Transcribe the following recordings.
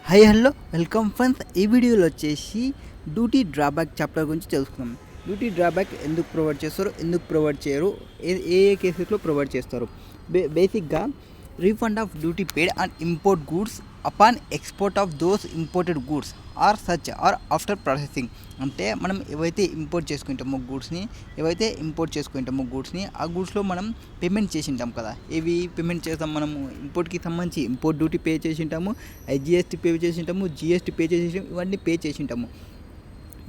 Hi hello welcome friends. ఈ వీడియోలో వచ్చేసి డ్యూటీ డ్రాబ్యాక్ చాప్టర్ గురించి తెలుసుకుందాం. డ్యూటీ డ్రాబ్యాక్ ఎందుకు ప్రొవైడ్ చేస్తారు, ఎందుకు ప్రొవైడ్ చేయరు, ఏ కేసెస్లో ప్రొవైడ్ చేస్తారు. బేసిక్గా refund of duty paid on import goods upon export of those imported goods or such or after processing. అంటే మనం ఏవైతే ఇంపోర్ట్ చేసుకుంటామో గూడ్స్ని ఆ గూడ్స్లో మనం పేమెంట్ చేసి ఉంటాం కదా. ఏవి పేమెంట్ చేస్తాం మనము? ఇంపోర్ట్కి సంబంధించి ఇంపోర్ట్ డ్యూటీ పే చేసి ఉంటాము, GST పే చేసి ఉంటాము, GST పే చేసి ఇవన్నీ పే చేసి ఉంటాము.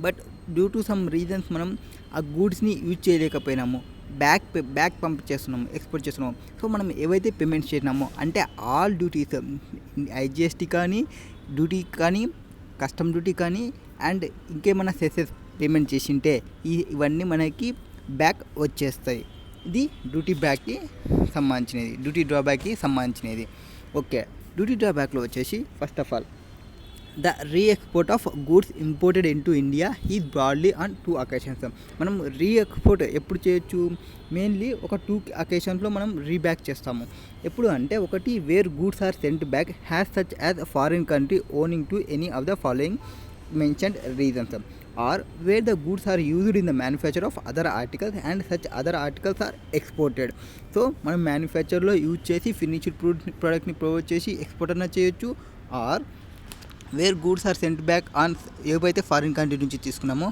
But due to some reasons మనం ఆ గూడ్స్ని యూజ్ చేయలేకపోయినాము, బ్యాక్ పంపించేస్తున్నాము, ఎక్స్పోర్ట్ చేస్తున్నాము. సో మనం ఏవైతే పేమెంట్స్ చేసినామో అంటే ఆల్ డ్యూటీస్, GST కానీ, డ్యూటీ కానీ, కస్టమ్ డ్యూటీ కానీ అండ్ ఇంకేమైనా సెసెస్ పేమెంట్ చేసింటే ఇవన్నీ మనకి బ్యాక్ వచ్చేస్తాయి. ఇది డ్యూటీ డ్రాబ్యాక్కి సంబంధించినది. ఓకే, డ్యూటీ డ్రాబ్యాక్లో వచ్చేసి first of all the re-export of goods imported into India is broadly on 2 occasions. మనం రీఎక్స్పోర్ట్ ఎప్పుడు చేయొచ్చు? మెయిన్లీ ఒక 2 అకేషన్స్లో మనం రీబ్యాక్ చేస్తాము. ఎప్పుడు అంటే, ఒకటి where goods are sent back has such as foreign country owing to any of the following mentioned reasons, or where the goods are used in the manufacture of other articles and such other articles are exported. So మనం మ్యానుఫ్యాక్చర్లో use చేసి finished ప్రోడక్ట్ని provide చేసి export అన్న చేయొచ్చు, or where goods are sent back on ఏవైతే foreign country నుంచి తీసుకున్నామో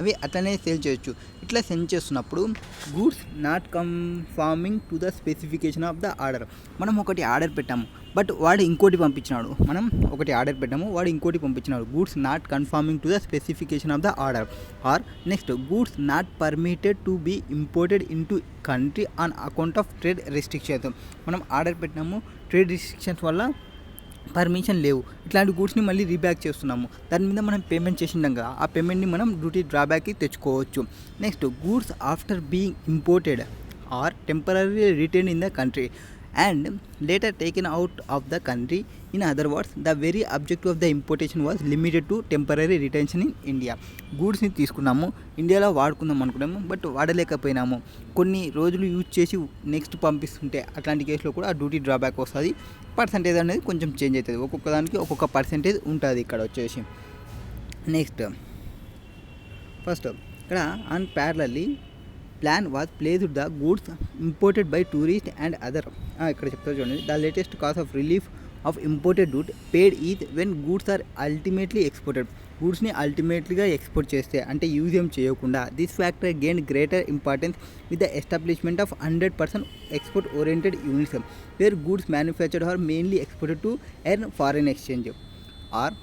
అవి అట్లనే సేల్ చేయొచ్చు. ఇట్లా సెండ్ చేస్తున్నప్పుడు goods not conforming to the specification of the order. మనం ఒకటి ఆర్డర్ పెట్టాము, బట్ వాడు ఇంకోటి పంపించినాడు. Goods not conforming to the specification of the order. Or next, goods not permitted to be imported into country on account of trade restrictions. మనం order పెట్టినాము, trade restrictions వల్ల permission లేవు, ఇట్లాంటి గూడ్స్ని మళ్ళీ రీబ్యాక్ చేస్తున్నాము. దాని మీద మనం పేమెంట్ చేసిండాం కదా, ఆ పేమెంట్ని మనం డ్యూటీ డ్రాబ్యాక్కి తెచ్చుకోవచ్చు. Next, goods after being imported are temporary retain in the country and later taken out of the country. In other words, the very objective of the importation was limited to temporary retention in India. గూడ్స్ని తీసుకున్నాము, ఇండియాలో వాడుకుందాం అనుకున్నాము, but వాడలేకపోయినాము, కొన్ని రోజులు use చేసి next పంపిస్తుంటే అట్లాంటి కేసులో కూడా ఆ డ్యూటీ డ్రాబ్యాక్ వస్తుంది. పర్సంటేజ్ అనేది కొంచెం చేంజ్ అవుతుంది, ఒక్కొక్క దానికి ఒక్కొక్క పర్సంటేజ్ ఉంటుంది ఇక్కడ వచ్చేసి. నెక్స్ట్, ఫస్ట్ ఇక్కడ on parallelly plan was placed the goods imported by tourist and other. ఇక్కడ చెప్తారు చూడండి, the latest cause of relief of imported duty paid is when goods are ultimately exported. గూడ్స్ని అల్టిమేట్లీగా ఎక్స్పోర్ట్ చేస్తే, అంటే యూజ్ చేయకుండా. This factor gain greater importance with the establishment of 100% export oriented units where goods manufactured are mainly exported to earn foreign exchange. Or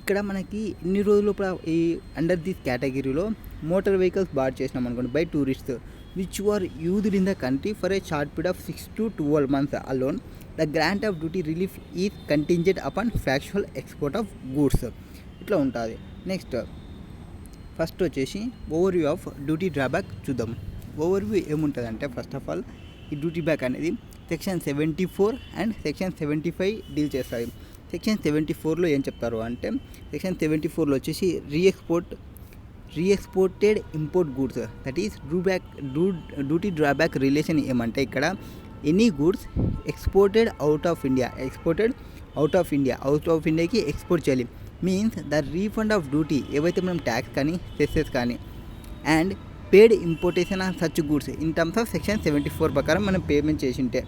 ఇక్కడ మనకి ఇన్ని రోజులు ఈ అండర్ దిస్ కేటగిరీలో మోటార్ వెహికల్స్ బాడ్ చేసినాం అనుకోండి by tourists which are used in the country for a short period of 6 to 12 months alone, the grant of duty relief is contingent upon factual export of goods. ఇట్లా ఉంటుంది. Next, first వచ్చేసి overview of duty drawback చూద్దాం. Overview ఏముంటుంది అంటే, first of all ఈ duty back అనేది section 74 and section 75 deal చేస్తుంది. Section 74లో ఏం చెప్తారు అంటే, సెక్షన్ 74లో వచ్చేసి re-exported import goods, that is duty drawback relation ఏమంటే, ఇక్కడ any goods exported out of ఇండియాకి ఎక్స్పోర్ట్ చేయాలి. Means the refund of duty, ఏవైతే మనం ట్యాక్స్ కానీ సెసెస్ కానీ and paid importation of such goods in terms of section 74 ప్రకారం మనం పేమెంట్ చేసింటే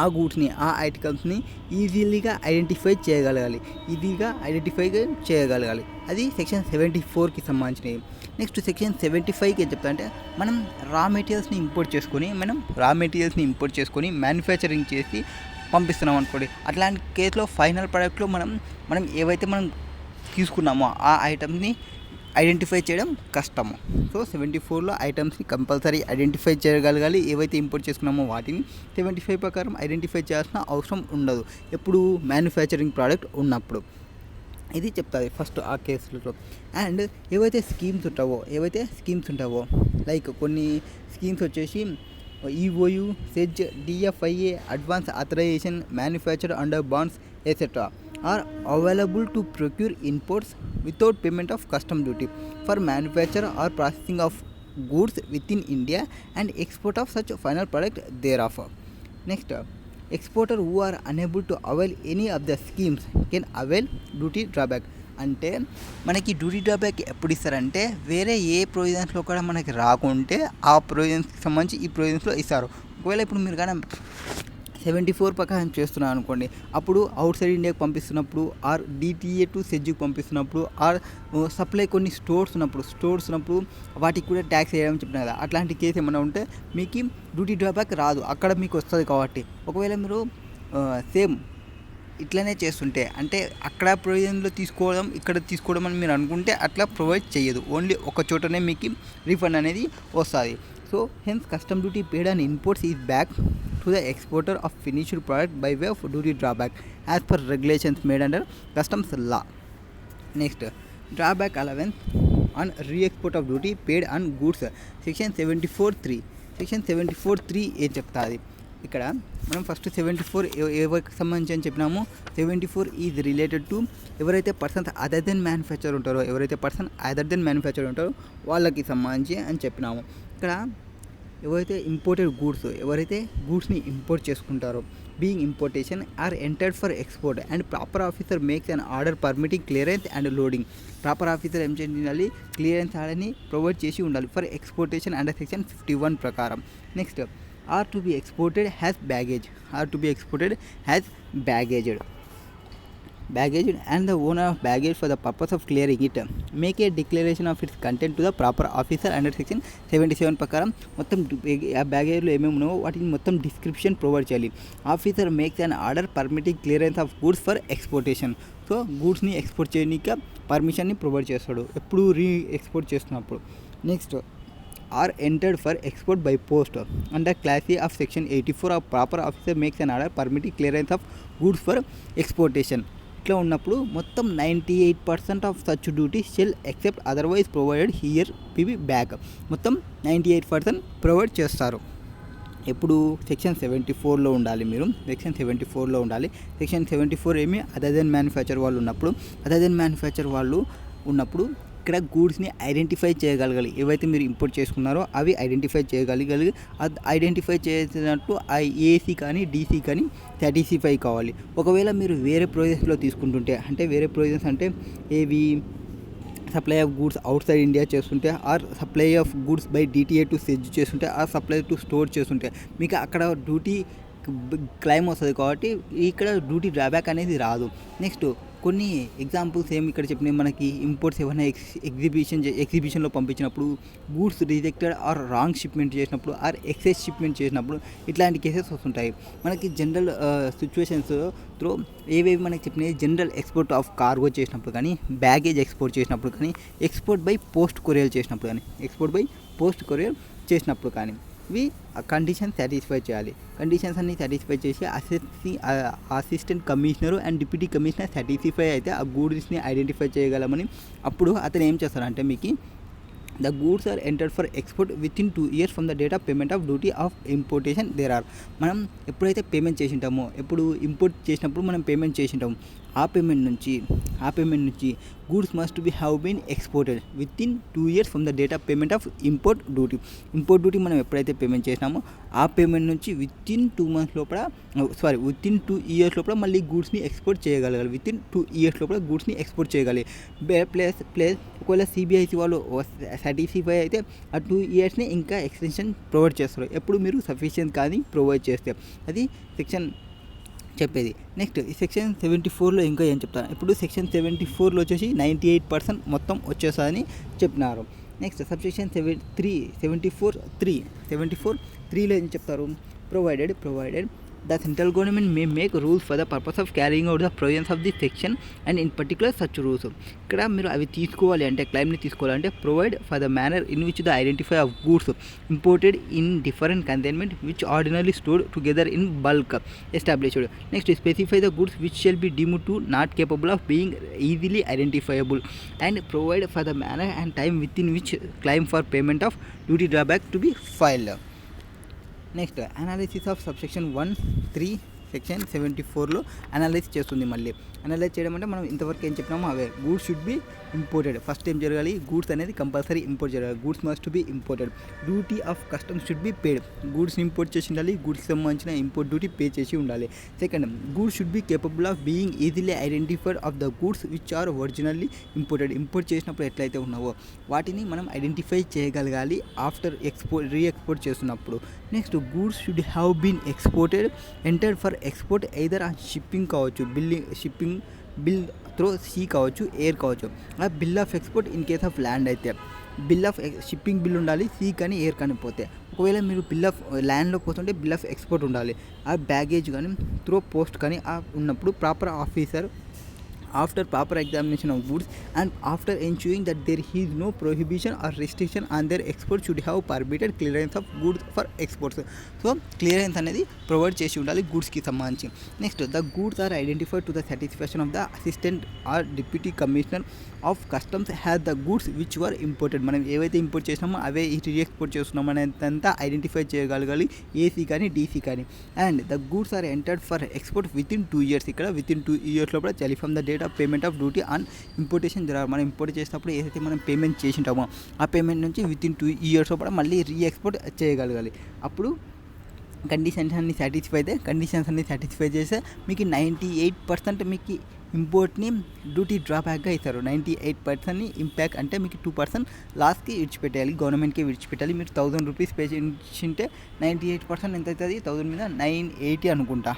ఆ గూడ్స్ని, ఆ ఆర్టికల్స్ని ఈజీగా ఐడెంటిఫై చేయగలగాలి. అది సెక్షన్ 74కి సంబంధించినవి. నెక్స్ట్, సెక్షన్ 75కి ఏం చెప్తా అంటే, మనం రా మెటీరియల్స్ని ఇంపోర్ట్ చేసుకొని మ్యానుఫ్యాక్చరింగ్ చేసి పంపిస్తున్నాం అనుకోండి. అట్లాంటి కేసులో ఫైనల్ ప్రోడక్ట్లో మనం ఏవైతే మనం తీసుకున్నామో ఆ ఐటమ్స్ని ఐడెంటిఫై చేయడం కష్టము. సో 74లో ఐటమ్స్ని కంపల్సరీ ఐడెంటిఫై చేయగలగాలి. ఏవైతే ఇంపోర్ట్ చేసుకున్నామో వాటిని 75 ప్రకారం ఐడెంటిఫై చేయాల్సిన అవసరం ఉండదు, ఎప్పుడు మ్యానుఫ్యాక్చరింగ్ ప్రోడక్ట్ ఉన్నప్పుడు. ఇది చెప్తుంది ఫస్ట్ ఆ కేసులలో. అండ్ ఏవైతే స్కీమ్స్ ఉంటావో లైక్ కొన్ని స్కీమ్స్ వచ్చేసి EOU, SEZ, DFIA, advance authorization, manufacture under bonds etcetera are available to procure imports without payment of custom duty for manufacture or processing of goods within India and export of such final product thereof. Next, exporter who are unable to avail any of the schemes can avail duty drawback. అంటే మనకి duty drawback ఎప్పుడు ఇస్తారంటే వేరే ఏ ప్రొవిజన్స్లో కూడా మనకి రాకుంటే ఆ ప్రొవిజన్స్కి సంబంధించి ఈ ప్రొవిజన్స్లో ఇస్తారు. ఒకవేళ ఇప్పుడు మీరు కానీ 74 ప్రకారం చేస్తున్నాను అనుకోండి, అప్పుడు అవుట్ సైడ్ ఇండియాకి పంపిస్తున్నప్పుడు ఆర్ డిటిఏ టు సెజ్కి పంపిస్తున్నప్పుడు ఆర్ సప్లై కొన్ని స్టోర్స్ ఉన్నప్పుడు వాటికి కూడా ట్యాక్స్ వేయడం చెప్పిన కదా, అట్లాంటి కేసు ఏమైనా ఉంటే మీకు డ్యూటీ డ్రాబ్యాక్ రాదు, అక్కడ మీకు వస్తుంది. కాబట్టి ఒకవేళ మీరు సేమ్ ఇట్లనే చేస్తుంటే అంటే అక్కడ ప్రొవిజన్లో తీసుకోవడం ఇక్కడ తీసుకోవడం అని మీరు అనుకుంటే అట్లా ప్రొవైడ్ చేయదు, ఓన్లీ ఒక చోటనే మీకు రీఫండ్ అనేది వస్తుంది. So hence custom duty paid on imports is back to the exporter of finished product by way of duty drawback as per regulations made under customs law. Next drawback allowance on re-export of duty paid on goods section 74(3). Section 74(3) ఏం చెప్తుంది ఇక్కడ? మనం first 74 ఎవరికి సంబంధించి అని చెప్పినాము. 74 is related to ఎవరైతే persons other then manufacture ఉంటారో వాళ్ళకి సంబంధించి అని చెప్పినాము. ఇక్కడ ఎవరైతే ఇంపోర్టెడ్ గూడ్స్ ఎవరైతే గూడ్స్ని ఇంపోర్ట్ చేసుకుంటారో being importation or entered for export and proper officer makes an order permitting clearance and loading. Proper officer ఏం చేయాలి? క్లియరెన్స్ ఆర్డర్ని ప్రొవైడ్ చేసి ఉండాలి ఫర్ ఎక్స్పోర్టేషన్ అండర్ సెక్షన్ 51 ప్రకారం. Next are to be exported as baggage and the owner of baggage for the purpose of clearing it make a declaration of its content to the proper officer under section 77 ప్రకారం మొత్తం ఆ బ్యాగేజ్లో ఏమేమి ఉన్నావో వాటిని మొత్తం description provide చేయాలి. Officer makes an order permitting clearance of goods for exportation. So గూడ్స్ని export చేయడానికి పర్మిషన్ని ప్రొవైడ్ చేస్తాడు ఎప్పుడు ఎక్స్పోర్ట్ చేస్తున్నప్పుడు. Next are entered for export by post under class A of section 84 of proper officer makes an order permitting clearance of goods for exportation. ఇట్లా ఉన్నప్పుడు మొత్తం 98% of such duty shall except otherwise provided here PB back. మొత్తం 98% provide చేస్తారు. ఎప్పుడు section 74లో ఉండాలి. మీరు section 74లో ఉండాలి. Section 74 ఏమి అదర్ దెన్ మ్యానుఫ్యాక్చర్ వాళ్ళు ఉన్నప్పుడు ఇక్కడ గూడ్స్ని ఐడెంటిఫై చేయగలగాలి. ఏవైతే మీరు ఇంపోర్ట్ చేసుకున్నారో అవి ఐడెంటిఫై చేయగలిగి అది ఐడెంటిఫై చేసినట్టు ఆ ఏసీ కానీ డీసీ కానీ సాటిస్ఫై కావాలి. ఒకవేళ మీరు వేరే ప్రొవిజన్స్లో తీసుకుంటుంటే అంటే వేరే ప్రొవిజన్స్ అంటే ఏవి supply of goods outside India చేస్తుంటే or supply of goods by DTA to SEZ చేస్తుంటే ఆర్ సప్లై టు స్టోర్ చేస్తుంటే మీకు అక్కడ డ్యూటీ క్లైమ్ వస్తుంది. కాబట్టి ఇక్కడ డ్యూటీ డ్రాబ్యాక్ అనేది రాదు. నెక్స్ట్ కొన్ని ఎగ్జాంపుల్స్ ఏమి ఇక్కడ చెప్పినాయి, మనకి ఇంపోర్ట్స్ ఏమైనా ఎగ్జిబిషన్లో పంపించినప్పుడు goods rejected or wrong shipment చేసినప్పుడు ఆర్ ఎక్సెస్ షిప్మెంట్ చేసినప్పుడు ఇట్లాంటి కేసెస్ వస్తుంటాయి. మనకి జనరల్ సిచ్యువేషన్స్ త్రూ ఏవేవి మనకి చెప్పినాయి, జనరల్ ఎక్స్పోర్ట్ ఆఫ్ కార్గో చేసినప్పుడు కానీ, బ్యాగేజ్ ఎక్స్పోర్ట్ చేసినప్పుడు కానీ, ఎక్స్పోర్ట్ బై పోస్ట్ కొరియర్ చేసినప్పుడు కానీ ఇవి కండిషన్స్ సాటిస్ఫై చేయాలి. కండిషన్స్ అన్ని సాటిస్ఫై చేసి assistant commissioner and deputy commissioner satisfy అయితే ఆ గూడ్స్ని ఐడెంటిఫై చేయగలమని. అప్పుడు అతను ఏం చేస్తారంటే మీకు the goods are entered for export within 2 years from the date of payment of duty of importation there are. మనం ఎప్పుడైతే పేమెంట్ చేసింటామో ఎప్పుడు ఇంపోర్ట్ చేసినప్పుడు మనం పేమెంట్ చేసింటాము ఆ పేమెంట్ నుంచి goods must be have been exported within 2 years from the date of payment of import duty మనం ఎప్పుడైతే payment చేసినామో ఆ పేమెంట్ నుంచి విత్ ఇన్ 2 years లోపల మళ్ళీ గూడ్స్ని ఎక్స్పోర్ట్ చేయగలగాలి. విత్ ఇన్ 2 years లోపల గూడ్స్ని ఎక్స్పోర్ట్ చేయగలి. ప్లస్ ఒకవేళ సిబిఐసి వాళ్ళు సాటిస్ఫై అయితే ఆ 2 yearsని ఇంకా ఎక్స్టెన్షన్ ప్రొవైడ్ చేస్తారు ఎప్పుడు మీరు సఫిషియెంట్ కానీ ప్రొవైడ్ చేస్తే. అది సెక్షన్ చెప్పేది. నెక్స్ట్ ఈ సెక్షన్ 74లో ఇంకా ఏం చెప్తారు, ఇప్పుడు సెక్షన్ 74లో వచ్చేసి 98% మొత్తం వచ్చేస్తుందని చెప్పినారు. నెక్స్ట్ సబ్సెక్షన్ 74(3)లో ఏం చెప్తారు, provided the central government may make rules for the purpose of carrying out the provisions of this section and in particular such rules. ఇక్కడ మీరు అవి తీసుకోవాలి అంటే క్లైమ్ని తీసుకోవాలంటే provide for the manner in which the identify of goods imported in different containment which ordinarily stored together in bulk established. Next specify the goods which shall be deemed to not capable of being easily identifiable and provide for the manner and time within which claim for payment of duty drawback to be filed. Next analysis of subsection 1, 3, section 74లో analyse చేస్తుంది. మళ్ళీ analyse చేయడం అంటే మనం ఇంతవరకు ఏం చెప్పినామో అవే. Goods should be imported. First ఏం జరగాలి, గూడ్స్ అనేది కంపల్సరీ ఇంపోర్ట్ జరగాలి. Goods must be imported. Duty of customs should be paid. గూడ్స్ని ఇంపోర్ట్ చేసి ఉండాలి, గూడ్స్కి సంబంధించిన ఇంపోర్ట్ డ్యూటీ పే చేసి ఉండాలి. Second, goods should be capable of being easily identified of the goods which are originally imported. Import చేసినప్పుడు ఎట్లయితే ఉన్నావో వాటిని మనం ఐడెంటిఫై చేయగలగాలి ఆఫ్టర్ రీఎక్స్పోర్ట్ చేస్తున్నప్పుడు. Next, goods should have been exported entered for export either on shipping కావచ్చు, shipping bill through sea కావచ్చు, air కావచ్చు. ఆ bill of export in case of land అయితే బిల్ ఆఫ్ షిప్పింగ్ బిల్ ఉండాలి, sea కానీ air కానీ పోతే. ఒకవేళ మీరు బిల్ ఆఫ్ ల్యాండ్లో పోతుంటే బిల్ ఆఫ్ ఎక్స్పోర్ట్ ఉండాలి. ఆ బ్యాగేజ్ కానీ త్రో పోస్ట్ కానీ ఉన్నప్పుడు proper officer after proper examination of goods and after ensuring that there is no prohibition or restriction on their export should have permitted clearance of goods for exports. So clearance అనేది provide చేసి ఉండాలి గూడ్స్కి సంబంధించి. Next, the goods are identified to the satisfaction of the assistant or deputy commissioner of customs has the goods which were imported. మనం ఏవైతే import చేసినామో అవే reexport చేస్తున్నాం అనేదంతా ఐడెంటిఫై చేయగలగాలి, ఏసీ కానీ డీసీ కానీ. And the goods are entered for export within 2 years. ఇక్కడ విత్ ఇన్ 2 years లోపల చాలి from the date of payment of duty on importation జరగాలి. మనం ఇంపోర్ట్ చేసినప్పుడు ఏదైతే మనం పేమెంట్ చేసి ఉంటామో ఆ పేమెంట్ నుంచి విత్ ఇన్ 2 years లోపల మళ్ళీ రీఎక్స్పోర్ట్ చేయగలగాలి. అప్పుడు కండిషన్స్ అన్ని సాటిస్ఫై చేస్తే మీకు 98% మీకు ఇంపోర్ట్ని డ్యూటీ డ్రాబ్యాక్గా ఇస్తారు. 98%ని ఇంపాక్ట్ అంటే మీకు 2% లాస్ట్కి విడిచిపెట్టాలి, గవర్నమెంట్కి విడిచిపెట్టాలి. మీరు 1000 రూపీస్ పే చేసింటే 98% ఎంత అవుతుంది, 1000 మీద 980 అనుకుంటా,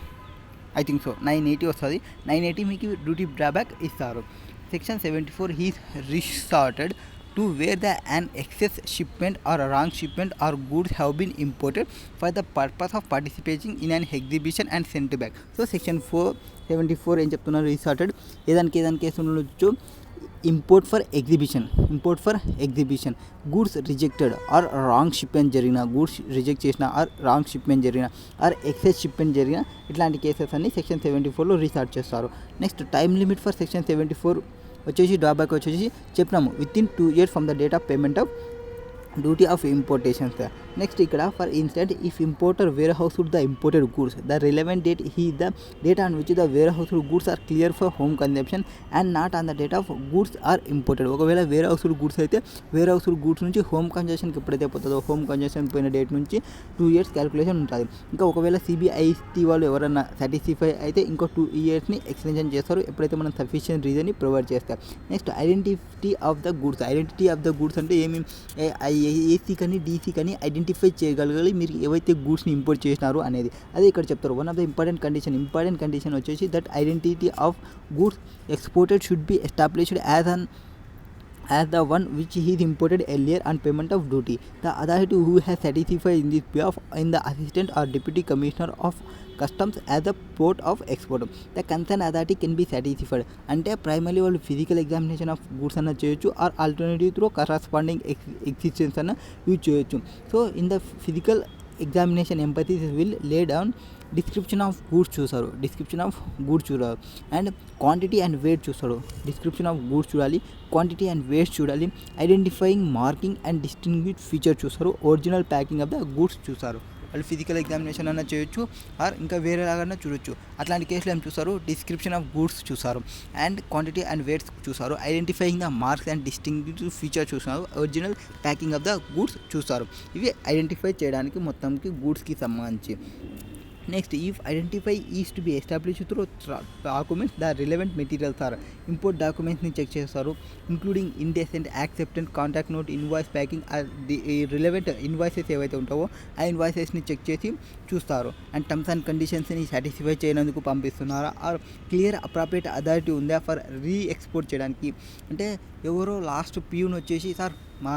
ఐ థింక్ సో 980 వస్తుంది. 980 మీకు డ్యూటీ డ్రాబ్యాక్ ఇస్తారు. Section 74 is resorted to where an excess shipment or a wrong shipment or goods have been imported for the purpose of participating in an exhibition and sent back. So section 474 ఏం చెప్తున్నారు, resorted ఏదానికి case ఉండొచ్చు. Import for exhibition, goods rejected or wrong shipment జరిగిన, goods reject చేసిన or wrong shipment జరిగిన or excess shipment జరిగిన ఇట్లాంటి cases అన్ని సెక్షన్ 74లో రిసార్ట్ చేస్తారు. Next, time limit for section 74 వచ్చేసి డ్రాబ్యాక్ వచ్చేసి చెప్పినాము within 2 years from the date of payment of duty of importations. Next, ఇక్కడ for instant if importer warehoused the imported goods the relevant date he the date on which the warehoused goods are clear for home consumption and not on the date of goods are imported. ఒకవేళ warehoused goods అయితే warehoused goods నుంచి home కన్జంప్షన్కి ఎప్పుడైతే పోతుందో home consumption పోయిన date నుంచి 2 years calculation ఉంటుంది. ఇంకా ఒకవేళ సిబిఐటీ వాళ్ళు ఎవరైనా సాటిస్ఫై అయితే ఇంకో 2 yearsని ఎక్స్టెన్షన్ చేస్తారు ఎప్పుడైతే మనం సఫిషియెంట్ రీజన్ని ప్రొవైడ్ చేస్తాం. Next, identity of the goods అంటే ఏమి, ఏసీ కానీ డీసీ కానీ ఐడెంటిఫై చేయగలగాలి మీరు ఏవైతే గూడ్స్ని ఇంపోర్ట్ చేసినారో అనేది. అదే ఇక్కడ చెప్తారు. One of the important condition వచ్చేసి that identity of goods exported should be established as the one which is imported earlier on payment of duty. The authority who has satisfied in this behalf in the assistant or deputy commissioner of customs as the port of export. The concerned authority can be satisfied. అంటే primary వాళ్ళు physical examination of goods అన్న చేయొచ్చు or alternative through corresponding existence అన్న use చేయొచ్చు. So in the physical examination empathies will lay down description of goods చూస్తారు and quantity and weight చూస్తాడు. Description of goods చూడాలి, quantity and weight చూడాలి, identifying marking and distinguish feature చూస్తారు, original packing of the goods చూస్తారు. వాళ్ళు physical examination అన్న చేయొచ్చు are ఇంకా వేరేలాగా చూడొచ్చు. అట్లాంటి కేసులు ఏం చూస్తారు, డిస్క్రిప్షన్ ఆఫ్ గూడ్స్ చూస్తారు అండ్ క్వాంటిటీ అండ్ వెయిట్స్ చూస్తారు, identifying the marks and distinguish feature చూస్తారు, original packing of the goods చూస్తారు. ఇవి ఐడెంటిఫై చేయడానికి మొత్తంకి గూడ్స్కి సంబంధించి. Next, if identify is to be establish through documents the relevant materials or import డాక్యుమెంట్స్ని చెక్ చేస్తారు including indecent acceptant contact note invoice packing the relevant invoices ఏవైతే ఉంటావో ఆ ఇన్వాయిసెస్ని చెక్ చేసి చూస్తారు. అండ్ టర్మ్స్ అండ్ కండిషన్స్ని సాటిస్ఫై చేయనందుకు పంపిస్తున్నారా ఆర్ క్లియర్ అప్రాప్రియేట్ అథారిటీ ఉందా ఫర్ రీఎక్స్పోర్ట్ చేయడానికి. అంటే ఎవరో లాస్ట్ ప్యూన్ వచ్చేసి సార్ మా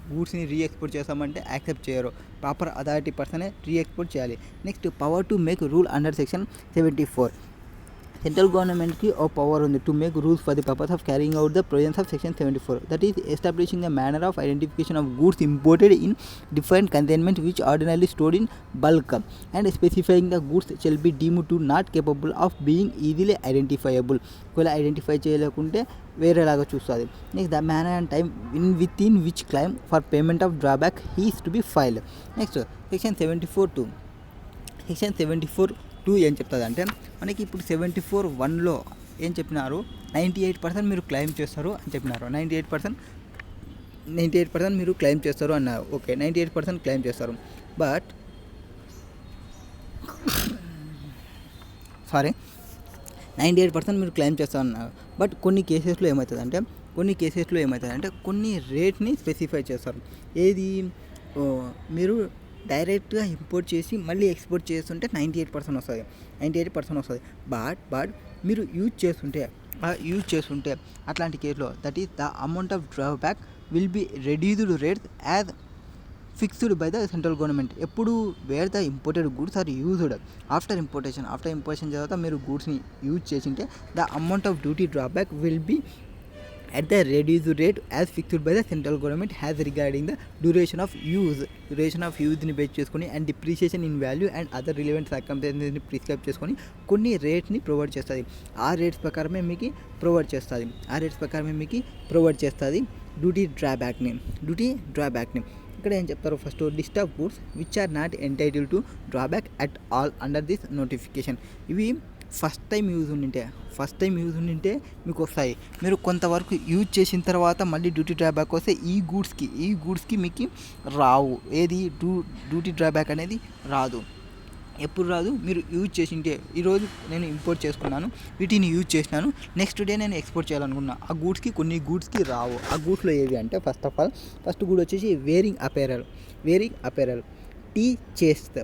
గూడ్స్ని రీఎక్స్పోర్ట్ చేస్తామంటే యాక్సెప్ట్ చేయరు, ప్రాపర్ అథారిటీ పర్సనే రీఎక్స్పోర్ట్ చేయాలి. Next, power to make rule under section 74. Central గవర్నమెంట్కి ఓ పవర్ ఉంది to make rules for the purpose of carrying out the provisions of section 74. That is establishing the manner of identification of goods imported in different consignment which ordinarily stored in bulk and specifying the goods shell be deemed to not capable of being easily identifiable. ఒకవేళ identify చేయలేకుంటే వేరేలాగా చూస్తుంది. Next, the manner and time within which claim for payment of drawback is to be filed. Next, section 74 2 ఏం చెప్తుంది అంటే మనకి ఇప్పుడు 74(1)లో ఏం చెప్పినారు, 98% మీరు క్లెయిమ్ చేస్తారు అని చెప్పినారు. 98% మీరు క్లెయిమ్ చేస్తారు అన్నారు. ఓకే, 98% క్లెయిమ్ చేస్తారు. బట్ 98% మీరు క్లెయిమ్ చేస్తారు అన్నారు. బట్ కొన్ని కేసెస్లో ఏమవుతుందంటే కొన్ని రేట్ని స్పెసిఫై చేస్తారు. ఏది, మీరు డైరెక్ట్గా ఇంపోర్ట్ చేసి మళ్ళీ ఎక్స్పోర్ట్ చేస్తుంటే 98% వస్తుంది. బట్ మీరు యూజ్ చేస్తుంటే అట్లాంటి కేసులో that is the amount of drawback will be reduced rates as fixed by the central government. ఎప్పుడు where the imported goods are used after importation తర్వాత మీరు గూడ్స్ని యూజ్ చేసింటే the amount of duty drawback will be at the reduced rate as fixed by the central government has regarding the duration of ని base చేసుకొని and depreciation in value and other relevant సర్కమ్స్టాన్సెస్ని prescribe చేసుకొని కొన్ని రేట్ని provide చేస్తుంది. ఆ rates ప్రకారమే మీకు provide చేస్తుంది డ్యూటీ డ్రాబ్యాక్ని. ఇక్కడ ఏం చెప్తారు, first list of goods which are not entitle to drawback at all under this notification. ఇవి ఫస్ట్ టైం యూజ్ ఉండింటే మీకు వస్తాయి. మీరు కొంతవరకు యూజ్ చేసిన తర్వాత మళ్ళీ డ్యూటీ డ్రాబ్యాక్ వస్తే ఈ గూడ్స్కి మీకు రావు. ఏది డ్యూటీ డ్రాబ్యాక్ అనేది రాదు. ఎప్పుడు రాదు, మీరు యూజ్ చేసింటే. ఈరోజు నేను ఇంపోర్ట్ చేసుకున్నాను, వీటిని యూజ్ చేసినాను, నెక్స్ట్ డే నేను ఎక్స్పోర్ట్ చేయాలనుకున్నా, ఆ గూడ్స్కి కొన్ని గూడ్స్కి రావు. ఆ గూడ్స్లో ఏవి అంటే ఫస్ట్ గూడ్ వచ్చేసి wearing apparel tea chest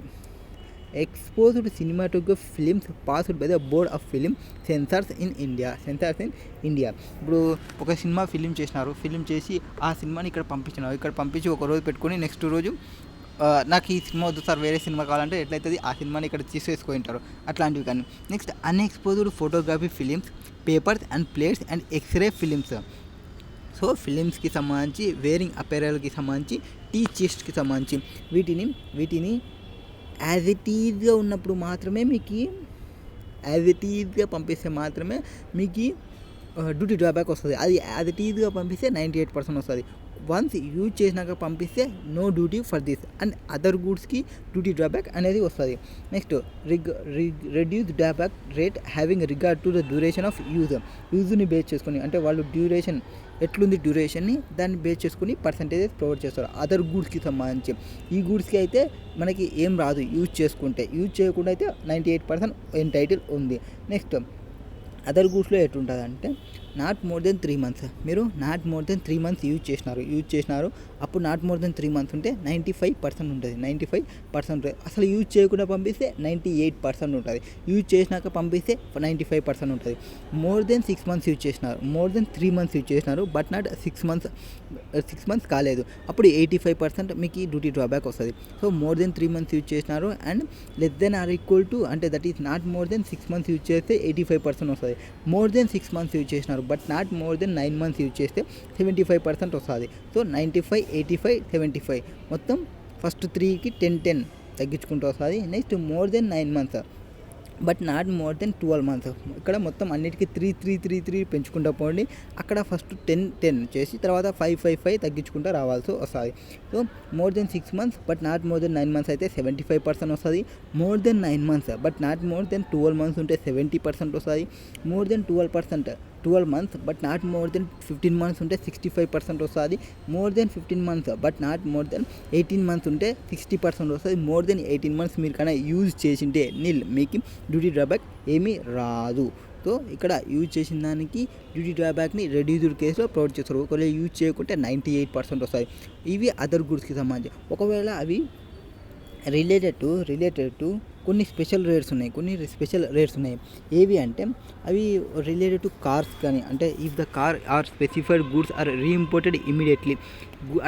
exposed cinematograph films passed by the board of film censors in India. ఇప్పుడు ఒక సినిమా ఫిలిం చేసి ఆ సినిమాని ఇక్కడ పంపించి ఒక రోజు పెట్టుకొని నెక్స్ట్ రోజు నాకు ఈ సినిమా వద్దు సార్, వేరే సినిమా కావాలంటే ఎట్లయితుంది, ఆ సినిమాని ఇక్కడ తీసేసుకుంటారు. అట్లాంటివి కానీ next unexposed photography films, papers and plates and X ray films. So ఫిలిమ్స్కి సంబంధించి, వేరింగ్ అపెరల్కి సంబంధించి, టీ చెస్ట్కి సంబంధించి వీటిని యాజ్ ఇట్ ఈజ్గా ఉన్నప్పుడు మాత్రమే పంపిస్తే మాత్రమే మీకు డ్యూటీ డ్రాబ్యాక్ వస్తుంది. అది యాజ్ ఇట్ ఈజ్గా పంపిస్తే 98% వస్తుంది. వన్స్ యూజ్ చేసినాక పంపిస్తే no duty for this and other గూడ్స్కి డ్యూటీ డ్రాబ్యాక్ అనేది వస్తుంది. Next reduce drawback rate having regard to the duration of యూజ్ని బేస్ చేసుకొని, అంటే వాళ్ళు డ్యూరేషన్ ఎట్లుంది, డ్యూరేషన్ని దాన్ని బేస్ చేసుకుని పర్సంటేజెస్ ప్రొవైడ్ చేస్తారు. అదర్ గూడ్స్కి సంబంధించి ఈ గూడ్స్కి అయితే మనకి ఏం రాదు యూజ్ చేయకుండా అయితే 98% ఎంటైటిల్ ఉంది. నెక్స్ట్ అదర్ గూడ్స్లో ఎట్లుంటుంది అంటే నాట్ మోర్ దెన్ 3 months. మీరు not more than 3 months use చేసినారు అప్పుడు నాట్ మోర్ దెన్ 3 months ఉంటే 95% ఉంటుంది. 95% అసలు యూజ్ చేయకుండా పంపిస్తే 98% ఉంటుంది. యూజ్ చేసినాక పంపిస్తే 95% ఉంటుంది. మోర్ దెన్ 6 months యూజ్ చేసినారు, మోర్ దెన్ 3 months యూజ్ చేసినారు బట్ నాట్ 6 months కాలేదు, అప్పుడు 85% మీకు డ్యూటీ డ్రాబ్యాక్ వస్తుంది. So more than 3 months use చేసినారు and less than or equal to, అంటే that is not more than 6 months use చేస్తే 85% వస్తుంది. మోర్ దెన్ 6 months యూజ్ చేసినారు but not more than 9 months use చేస్తే 75% వస్తుంది. సో 95, 85, 75 మొత్తం first 3కి 10 తగ్గించుకుంటూ వస్తుంది. Next more than 9 months but not more then 12 months. ఇక్కడ మొత్తం అన్నిటికీ 3 పెంచుకుంటూ పోండి. అక్కడ ఫస్ట్ 10 చేసి తర్వాత 5 తగ్గించుకుంటూ రావాల్సి వస్తుంది. So more than 6 months but not more than 9 months అయితే 75% వస్తుంది. More than 9 months but not more then 12 months ఉంటే 70% వస్తుంది. More then 12 months but not more then 15 months ఉంటే 65% వస్తుంది. More then 15 months but not more then 18 months ఉంటే 60% వస్తుంది. More then 18 months మీరు కన్నా యూజ్ చేసింటే మీకు డ్యూటీ డ్రాబ్యాక్ ఏమీ రాదు. సో ఇక్కడ యూజ్ చేసిన దానికి డ్యూటీ డ్రాబ్యాక్ని రెడ్యూస్డ్ కేసులో ప్రొవైడ్ చేస్తారు. ఒకవేళ యూజ్ చేయకుంటే 98% వస్తుంది. ఇవి అదర్ గూడ్స్కి సంబంధించి. ఒకవేళ అవి రిలేటెడ్ టు కొన్ని స్పెషల్ రేట్స్ ఉన్నాయి. ఏవి అంటే అవి రిలేటెడ్ టు కార్స్ కానీ, అంటే if the car or specified goods are reimported immediately,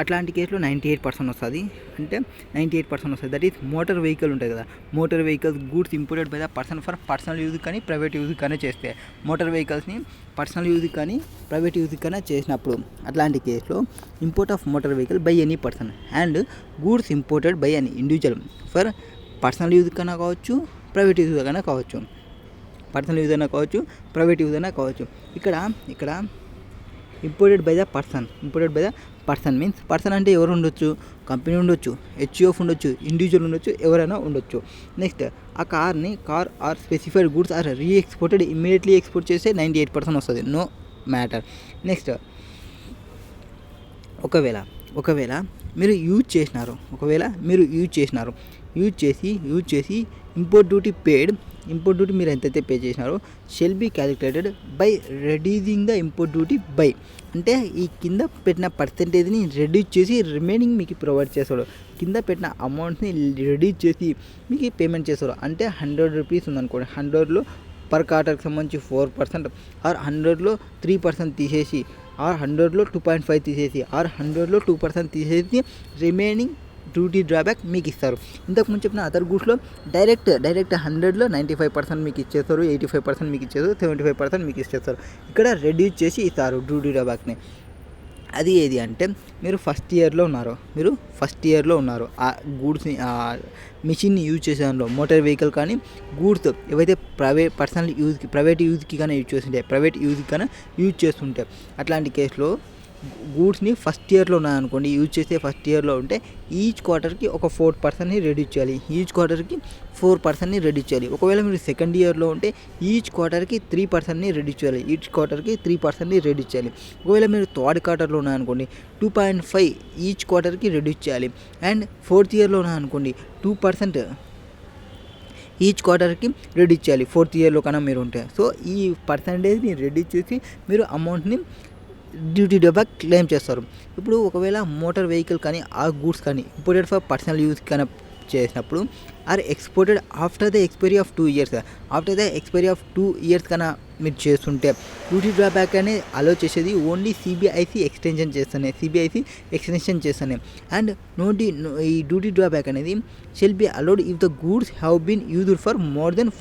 అట్లాంటి కేసులో 98% వస్తుంది. అంటే 98% వస్తుంది. దట్ ఈస్ మోటార్ వెహికల్ ఉంటుంది కదా, motor vehicles goods imported by the person for personal use కానీ ప్రైవేట్ యూజ్ కానీ చేస్తే, మోటార్ వెహికల్స్ని పర్సనల్ యూజ్ కానీ ప్రైవేట్ యూజ్ కానీ చేసినప్పుడు అట్లాంటి కేసులో import of motor vehicle by any person and goods imported by an individual for personal use కన్నా కావచ్చు, ప్రైవేట్ యూజ్ కన్నా కావచ్చు, ఇక్కడ imported by the person means person అంటే ఎవరు ఉండొచ్చు, కంపెనీ ఉండొచ్చు, హెచ్యూఎఫ్ ఉండొచ్చు, ఇండివిజువల్ ఉండొచ్చు, ఎవరైనా ఉండొచ్చు. నెక్స్ట్ ఆ car or specified goods are reexported immediately export చేస్తే 98% వస్తుంది, నో మ్యాటర్. నెక్స్ట్ ఒకవేళ మీరు యూజ్ చేసినారు, యూజ్ చేసి ఇంపోర్ట్ డ్యూటీ మీరు ఎంతైతే పే చేసినారో shall be calculated by reducing the import duty by, అంటే ఈ కింద పెట్టిన పర్సెంటేజ్ని రెడ్యూస్ చేసి రిమైనింగ్ మీకు ప్రొవైడ్ చేస్తాడు. కింద పెట్టిన అమౌంట్ని రెడ్యూస్ చేసి మీకు పేమెంట్ చేస్తారు. అంటే 100 రూపీస్ ఉందనుకోండి, 100లో పర్ క్వార్టర్కి సంబంధించి 4% ఆర్ 100లో 3% తీసేసి, ఆర్ 100లో 2.5 తీసేసి, ఆర్ 100లో 2% తీసేసి రిమైనింగ్ డ్యూటీ డ్రాబ్యాక్ మీకు ఇస్తారు. ఇంతకుముందు చెప్పిన అదర్ గూడ్స్లో డైరెక్ట్ 100లో 95% మీకు ఇచ్చేస్తారు, 85% మీకు ఇచ్చేస్తారు, 75% మీకు ఇచ్చేస్తారు. ఇక్కడ రెడ్యూస్ చేసి ఇస్తారు డ్యూటీ డ్రాబ్యాక్ని. అది ఏది అంటే మీరు ఫస్ట్ ఇయర్లో ఉన్నారు, ఆ గూడ్స్ని మిషన్ని యూజ్ చేసే దానిలో మోటార్ వెహికల్ కానీ గూడ్స్ ఏవైతే ప్రైవేట్ యూజ్కి కానీ యూజ్ చేస్తుంటే అట్లాంటి కేసులో గూడ్స్ని ఫస్ట్ ఇయర్లో ఉన్నాయనుకోండి, యూజ్ చేసే ఫస్ట్ ఇయర్లో ఉంటే ఈచ్ క్వార్టర్కి ఒక 4%ని రెడ్యూస్ చేయాలి. ఒకవేళ మీరు సెకండ్ ఇయర్లో ఉంటే ఈచ్ క్వార్టర్కి 3%ని రెడ్యూస్ చేయాలి. ఒకవేళ మీరు థర్డ్ క్వార్టర్లో ఉన్నాయనుకోండి 2.5 ఈచ్ క్వార్టర్కి రెడ్యూస్ చేయాలి. అండ్ ఫోర్త్ ఇయర్లో ఉన్నాయనుకోండి 2% ఈచ్ క్వార్టర్కి రెడ్యూస్ చేయాలి, ఫోర్త్ ఇయర్లో కన్నా మీరు ఉంటే. సో ఈ పర్సంటేజ్ని రెడ్యూస్ చేసి మీరు అమౌంట్ని డ్యూటీ డ్రాబ్యాక్ క్లెయిమ్ చేస్తారు. ఇప్పుడు ఒకవేళ మోటార్ వెహికల్ కానీ ఆ గూడ్స్ కానీ ఇంపోర్టెడ్ ఫర్ పర్సనల్ యూజ్ కానీ చేసినప్పుడు or exported after the expiry of 2 years కన్నా మీరు చేస్తుంటే డ్యూటీ డ్రాబ్యాక్ అనేది అలో చేసేది ఓన్లీ సిబిఐసి ఎక్స్టెన్షన్ చేస్తానే. అండ్ ఈ డ్యూటీ డ్రాబ్యాక్ అనేది shall be allowed if the goods have been used for more than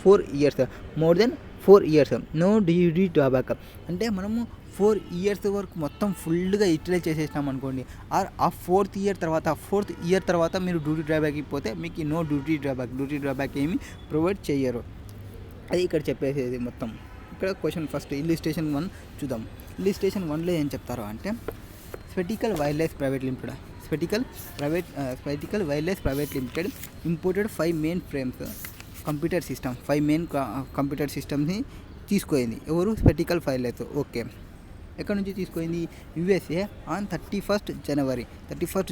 4 years. No duty drawback అంటే మనము 4 ఇయర్స్ వరకు మొత్తం ఫుల్గా యూటిలైజ్ చేసేసినాం అనుకోండి, ఆర్ ఆ ఫోర్త్ ఇయర్ తర్వాత మీరు డ్యూటీ డ్రాబ్యాక్కి పోతే మీకు నో డ్యూటీ డ్రాబ్యాక్ ఏమి ప్రొవైడ్ చేయరు. అది ఇక్కడ చెప్పేసేది మొత్తం. ఇక్కడ క్వశ్చన్ ఫస్ట్ ఇల్లిస్ట్రేషన్ 1 చూద్దాం. ఇల్లిస్ట్రేషన్ 1లో ఏం చెప్తారు అంటే స్పెటికల్ wireless private limited imported 5 mainframes computer సిస్టమ్ని తీసుకోయింది. ఎవరు? స్పెటికల్ వైర్లెస్. ఓకే, ఎక్కడి నుంచి తీసుకుంది? USA on 31st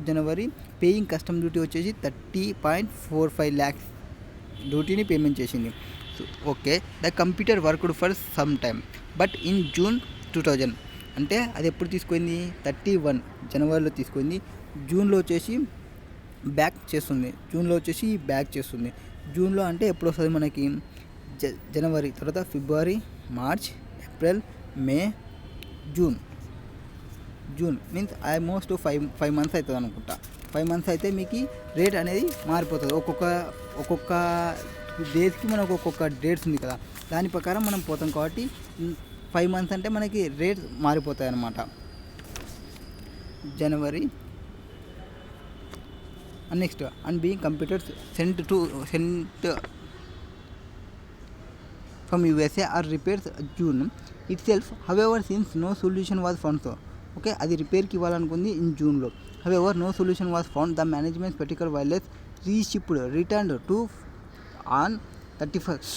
January paying custom duty వచ్చేసి 30.45 lakhs డ్యూటీని పేమెంట్ చేసింది. Okay, the computer worked for some time but in June 2000 అంటే అది ఎప్పుడు తీసుకుంది? 31 జనవరిలో తీసుకుంది. జూన్లో వచ్చేసి బ్యాక్ చేస్తుంది. జూన్లో అంటే ఎప్పుడు వస్తుంది మనకి? జనవరి తర్వాత ఫిబ్రవరి, March, April, May, June means almost 5 months అవుతుంది అనుకుంటా. 5 months అయితే మీకు రేట్ అనేది మారిపోతుంది. ఒక్కొక్క డేస్కి మనకు ఒక్కొక్క డేట్స్ ఉంది కదా, దాని ప్రకారం మనం పోతాం. కాబట్టి 5 months అంటే మనకి రేట్ మారిపోతాయి అన్నమాట. January and next and being computers sent from USA are repairs June itself. However, since no solution was found, okay, అది రిపేర్కి ఇవ్వాలనుకుంది ఇన్ జూన్లో. However, no solution was found. The management Spectacle Wireless returned to on 31st.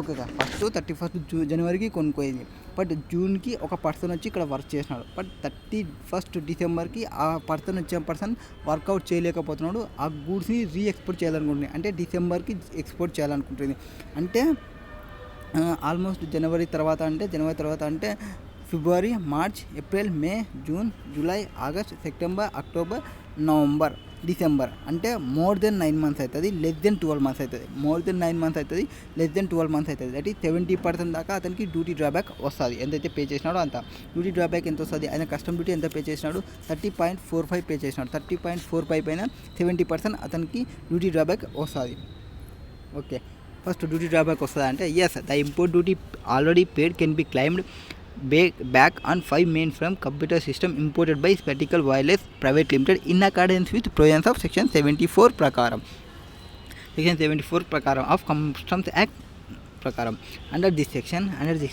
Okay, first 31st జనవరికి కొనుక్కోయింది. But జూన్కి ఒక person వచ్చి ఇక్కడ work చేసినాడు. But 31st డిసెంబర్కి ఆ పర్సన్ వర్కౌట్ చేయలేకపోతున్నాడు. ఆ గూడ్స్ని రీఎక్స్పోర్ట్ చేయాలనుకుంటుంది, అంటే డిసెంబర్కి ఎక్స్పోర్ట్ చేయాలనుకుంటుంది. అంటే ఆల్మోస్ట్ జనవరి తర్వాత అంటే ఫిబ్రవరి, March, April, May, June, July, August, September, October, November, December అంటే మోర్ దెన్ 9 months అవుతుంది, లెస్ దెన్ 12 months అవుతుంది. దట్ ఈస్ 70% దాకా అతనికి డ్యూటీ డ్రాబ్యాక్ వస్తుంది. ఎంతైతే పే చేసినాడో అంత డ్యూటీ డ్రాబ్యాక్ ఎంత వస్తుంది? ఆయన కస్టమ్ డ్యూటీ ఎంత పే చేసినాడు? 30.45 పే చేసినాడు. 30.45 పైన 70% అతనికి డ్యూటీ డ్రాబ్యాక్ వస్తుంది. ఓకే, ఫస్ట్ డ్యూటీ డ్రాబ్యాక్ వస్తుందా అంటే yes, the import duty already paid can be claimed back on 5 mainframe computer system imported by Spectacle Wireless Private Limited in accordance with provisions of Section 74 ప్రకారం of Customs Act ప్రకారం under this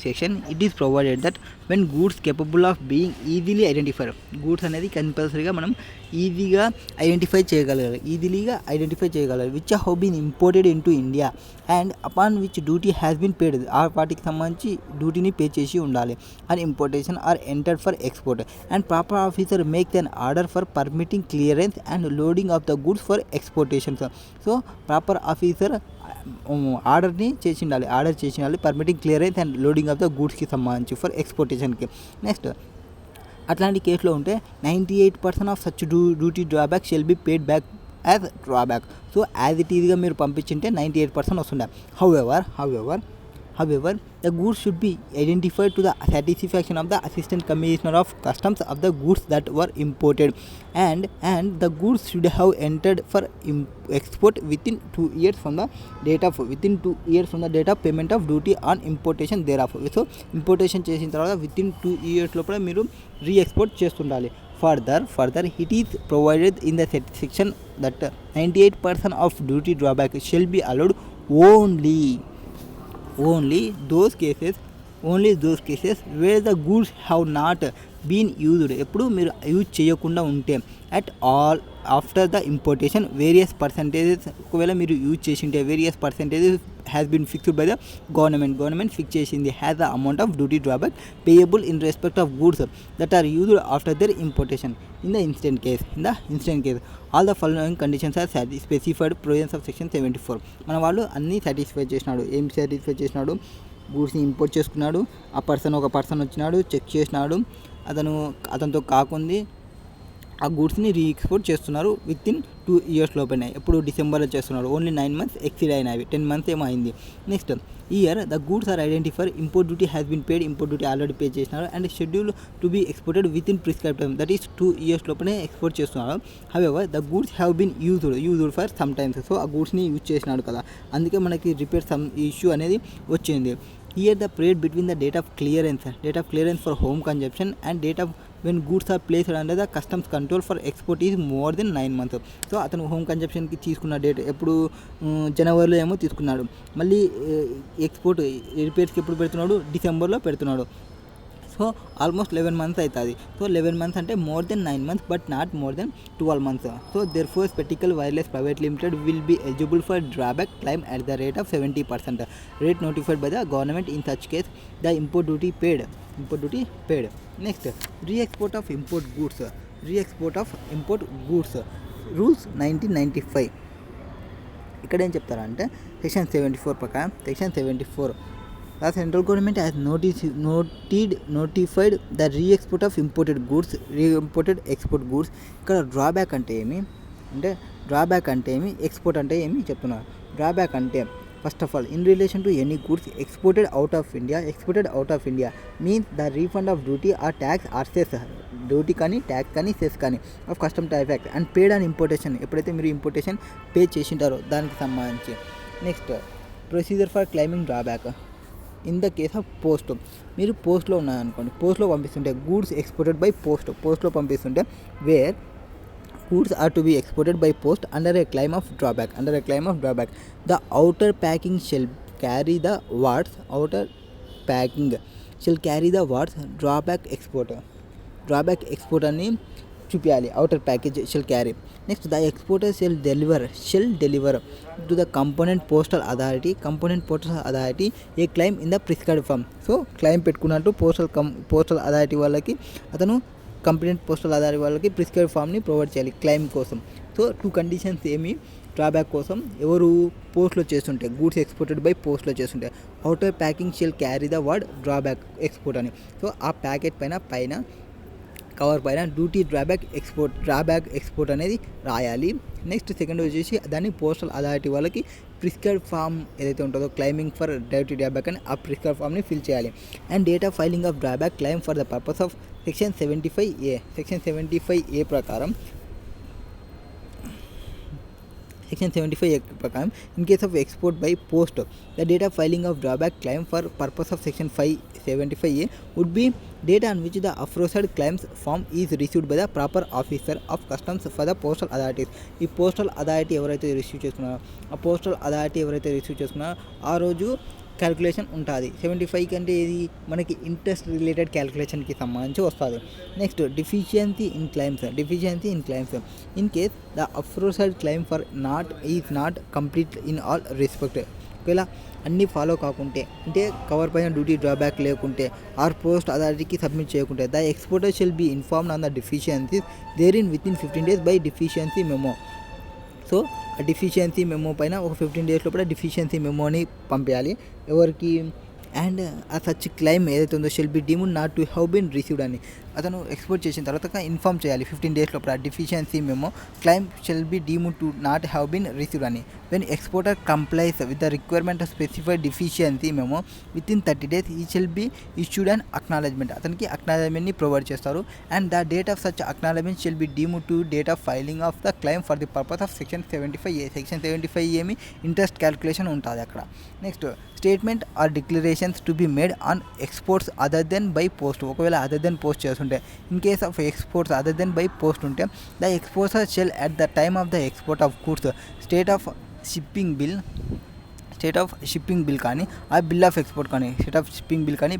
section it is provided that when goods capable of being easily identified, goods అనేది కంపల్సరీగా మనం ఈజీగా identify చేయగలగాలి which how been imported into India and upon which duty has been paid, ఆ వాటికి సంబంధించి డ్యూటీని పే చేసి ఉండాలి. And importation or entered for export and proper officer make an order for permitting clearance and loading of the goods for exportations. So proper officer order చేసి ఉండాలి permitting clearance and loading of the గూడ్స్కి సంబంధించి for ఎక్స్పోర్టేషన్కి. Next అట్లాంటి కేసులో ఉంటే 98% of such duty drawback shall be paid back as drawback. So as it ఈజ్గా మీరు పంపించింటే 98% వస్తుండే. However, the goods should be identified to the satisfaction of the Assistant Commissioner of Customs of the goods that were imported, and the goods should have entered for export within 2 years from the date of payment of duty on importation thereof. So importation చేసిన తర్వాత within 2 years లోపల మీరు రీ-ఎక్స్పోర్ట్ చేస్తుండాలి. Further, it is provided in the section that 98% of duty drawback shall be allowed only those cases where the goods have not been used, ఎప్పుడు మీరు use చేయకుండా ఉంటే at all after the importation various percentages, ఒకవేళ మీరు use చేసింటే various percentages has been fixed by the government fix చేసింది has the amount of duty drawback payable in respect of goods that are used after their importation. In the instant case all the following conditions are specified provisions of section 74. మన వాళ్ళు అన్నీ satisfy చేసినాడు. గూడ్స్ని import చేసుకున్నాడు, ఒక person వచ్చినాడు, check చేసినాడు, అతనితో కాకుంది ఆ గూడ్స్ని రీ-ఎక్స్పోర్ట్ చేస్తున్నారు విత్ ఇన్ 2 years లోపలనే. ఎప్పుడు డిసెంబర్లో చేస్తున్నారు, ఓన్లీ 9 months ఎక్సీడ్ అయినవి, 10 months ఏమో అయింది. Next year the goods are identified, import duty has been paid, import duty already pay చేసినారు, and schedule to be exported within prescribe time, that is 2 years లోపలనే ఎక్స్పోర్ట్ చేస్తున్నారు. However the goods have been used for some times. So ఆ గూడ్స్ని use చేసినాడు కదా, అందుకే మనకి రిపేర్ సమ్ ఇష్యూ అనేది వచ్చింది. Here the period between the date of clearance for home consumption and date of when goods are placed under the customs control for export is more than 9 months. So అతను home కన్జంప్షన్కి తీసుకున్న date ఎప్పుడు, జనవరిలో ఏమో తీసుకున్నాడు, మళ్ళీ export రిపేర్స్కి ఎప్పుడు పెడుతున్నాడు, డిసెంబర్లో పెడుతున్నాడు. సో ఆల్మోస్ట్ 11 months అవుతుంది. సో 11 months అంటే more than 9 months but not more then 12 months. So therefore Spectacle Wireless Private Limited will be eligible for drawback claim at the rate of 70%, rate notified by the government. In such case the import duty paid. Next, re-export of import goods rules 1995. ఇక్కడ ఏం చెప్తారంటే section 74 ప్రకారం, section 74 the central government has notified the re-export of imported export goods. ఇక్కడ drawback అంటే ఏమి, export అంటే ఏమి చెప్తున్నారు. డ్రాబ్యాక్ అంటే first of all in relation to any goods exported out of India means the refund of duty or tax or cess, duty కానీ tax కానీ cess కానీ of custom type act and paid on importation, ఎప్పుడైతే మీరు importation pay చేసింటారో దానికి సంబంధించి. Next procedure for claiming drawback in the case of post. మీరు పోస్ట్లో ఉన్నాయనుకోండి, పోస్ట్లో పంపిస్తుంటే గూడ్స్ ఎక్స్పోర్టెడ్ బై పోస్ట్లో పంపిస్తుంటే wear goods are to be exported by post under a claim of drawback. The outer packing shall carry the words drawback export అని చూపించాలి. outer package shall carry. Next, the exporter shall deliver to the component postal authority a claim in the prescribed form. So claim పెట్టుకున్నట్టు postal authority వాళ్ళకి అతను complaint postal authority వాళ్ళకి prescribe ఫామ్ని provide చేయాలి claim కోసం. So 2 conditions ఏమి drawback కోసం, ఎవరు పోస్ట్లో చేస్తుంటే గూడ్స్ ఎక్స్పోర్టెడ్ బై పోస్ట్లో చేస్తుంటే outer packing shall carry the word drawback export అని. సో ఆ ప్యాకెట్ పైన కవర్ పైన డ్రాబ్యాక్ ఎక్స్పోర్ట్ అనేది రాయాలి. నెక్స్ట్ సెకండ్ వచ్చేసి దాన్ని పోస్టల్ అథారిటీ వాళ్ళకి ప్రిస్క్రైబ్ ఫామ్ ఏదైతే ఉంటుందో క్లైమింగ్ ఫర్ డ్యూటీ డ్రాబ్యాక్ అని ఆ ప్రిస్క్రైబ్ ఫామ్ని ఫిల్ చేయాలి. And date of filing of drawback claim for the purpose of section 75A ప్రకారం in case of export by post, the date of filing of drawback claim for purpose of section 575A would be date on which the aforesaid claims form is received by the proper officer of customs for the postal authorities. ఈ postal authority ఎవరైతే receive చేసుకున్నారో ఆ రోజు calculation ఉంటుంది. 75 కంటే ఏది మనకి interest related క్యాలిక్యులేషన్కి సంబంధించి వస్తుంది. Next deficiency in claims in case the aforesaid claim for not complete in all respect. ఒకవేళ అన్నీ ఫాలో కాకుంటే, అంటే కవర్ పైన డ్యూటీ డ్రాబ్యాక్ లేకుంటే ఆర్ పోస్ట్ అథారిటీకి సబ్మిట్ చేయకుంటే the exporter shall be informed on the deficiencies there within 15 days by deficiency memo. So ఆ deficiency memo పైన ఒక 15 days లోపల డెఫిషియన్సీ మెమోని పంపించాలి ఎవరికి. అండ్ ఆ సచ్ క్లైమ్ ఏదైతే ఉందో shall be deemed not to have been received అని అతను ఎక్స్పోర్ట్ చేసిన తర్వాత ఇన్ఫార్మ్ చేయాలి 15 days లోపల deficiency memo claim shall be deemed to not have been received అని. When exporter complies with the requirement of specified deficiency memo within 30 days ఈ shall be issued and acknowledgement. అతనికి అక్నాలజ్మెంట్ని provide చేస్తారు. And the date of such acknowledgement shall be deemed to date of filing of the claim for the purpose of section 75A. Section 75A interest calculation ఉంటుంది అక్కడ. Next statement are declarations to be made on exports other than by post. ఒకవేళ other than post చేస్తుంటే, in case of exports other than by post ఉంటే the exporter shall at the time of the export of goods state of shipping bill కానీ ఆ bill of export కానీ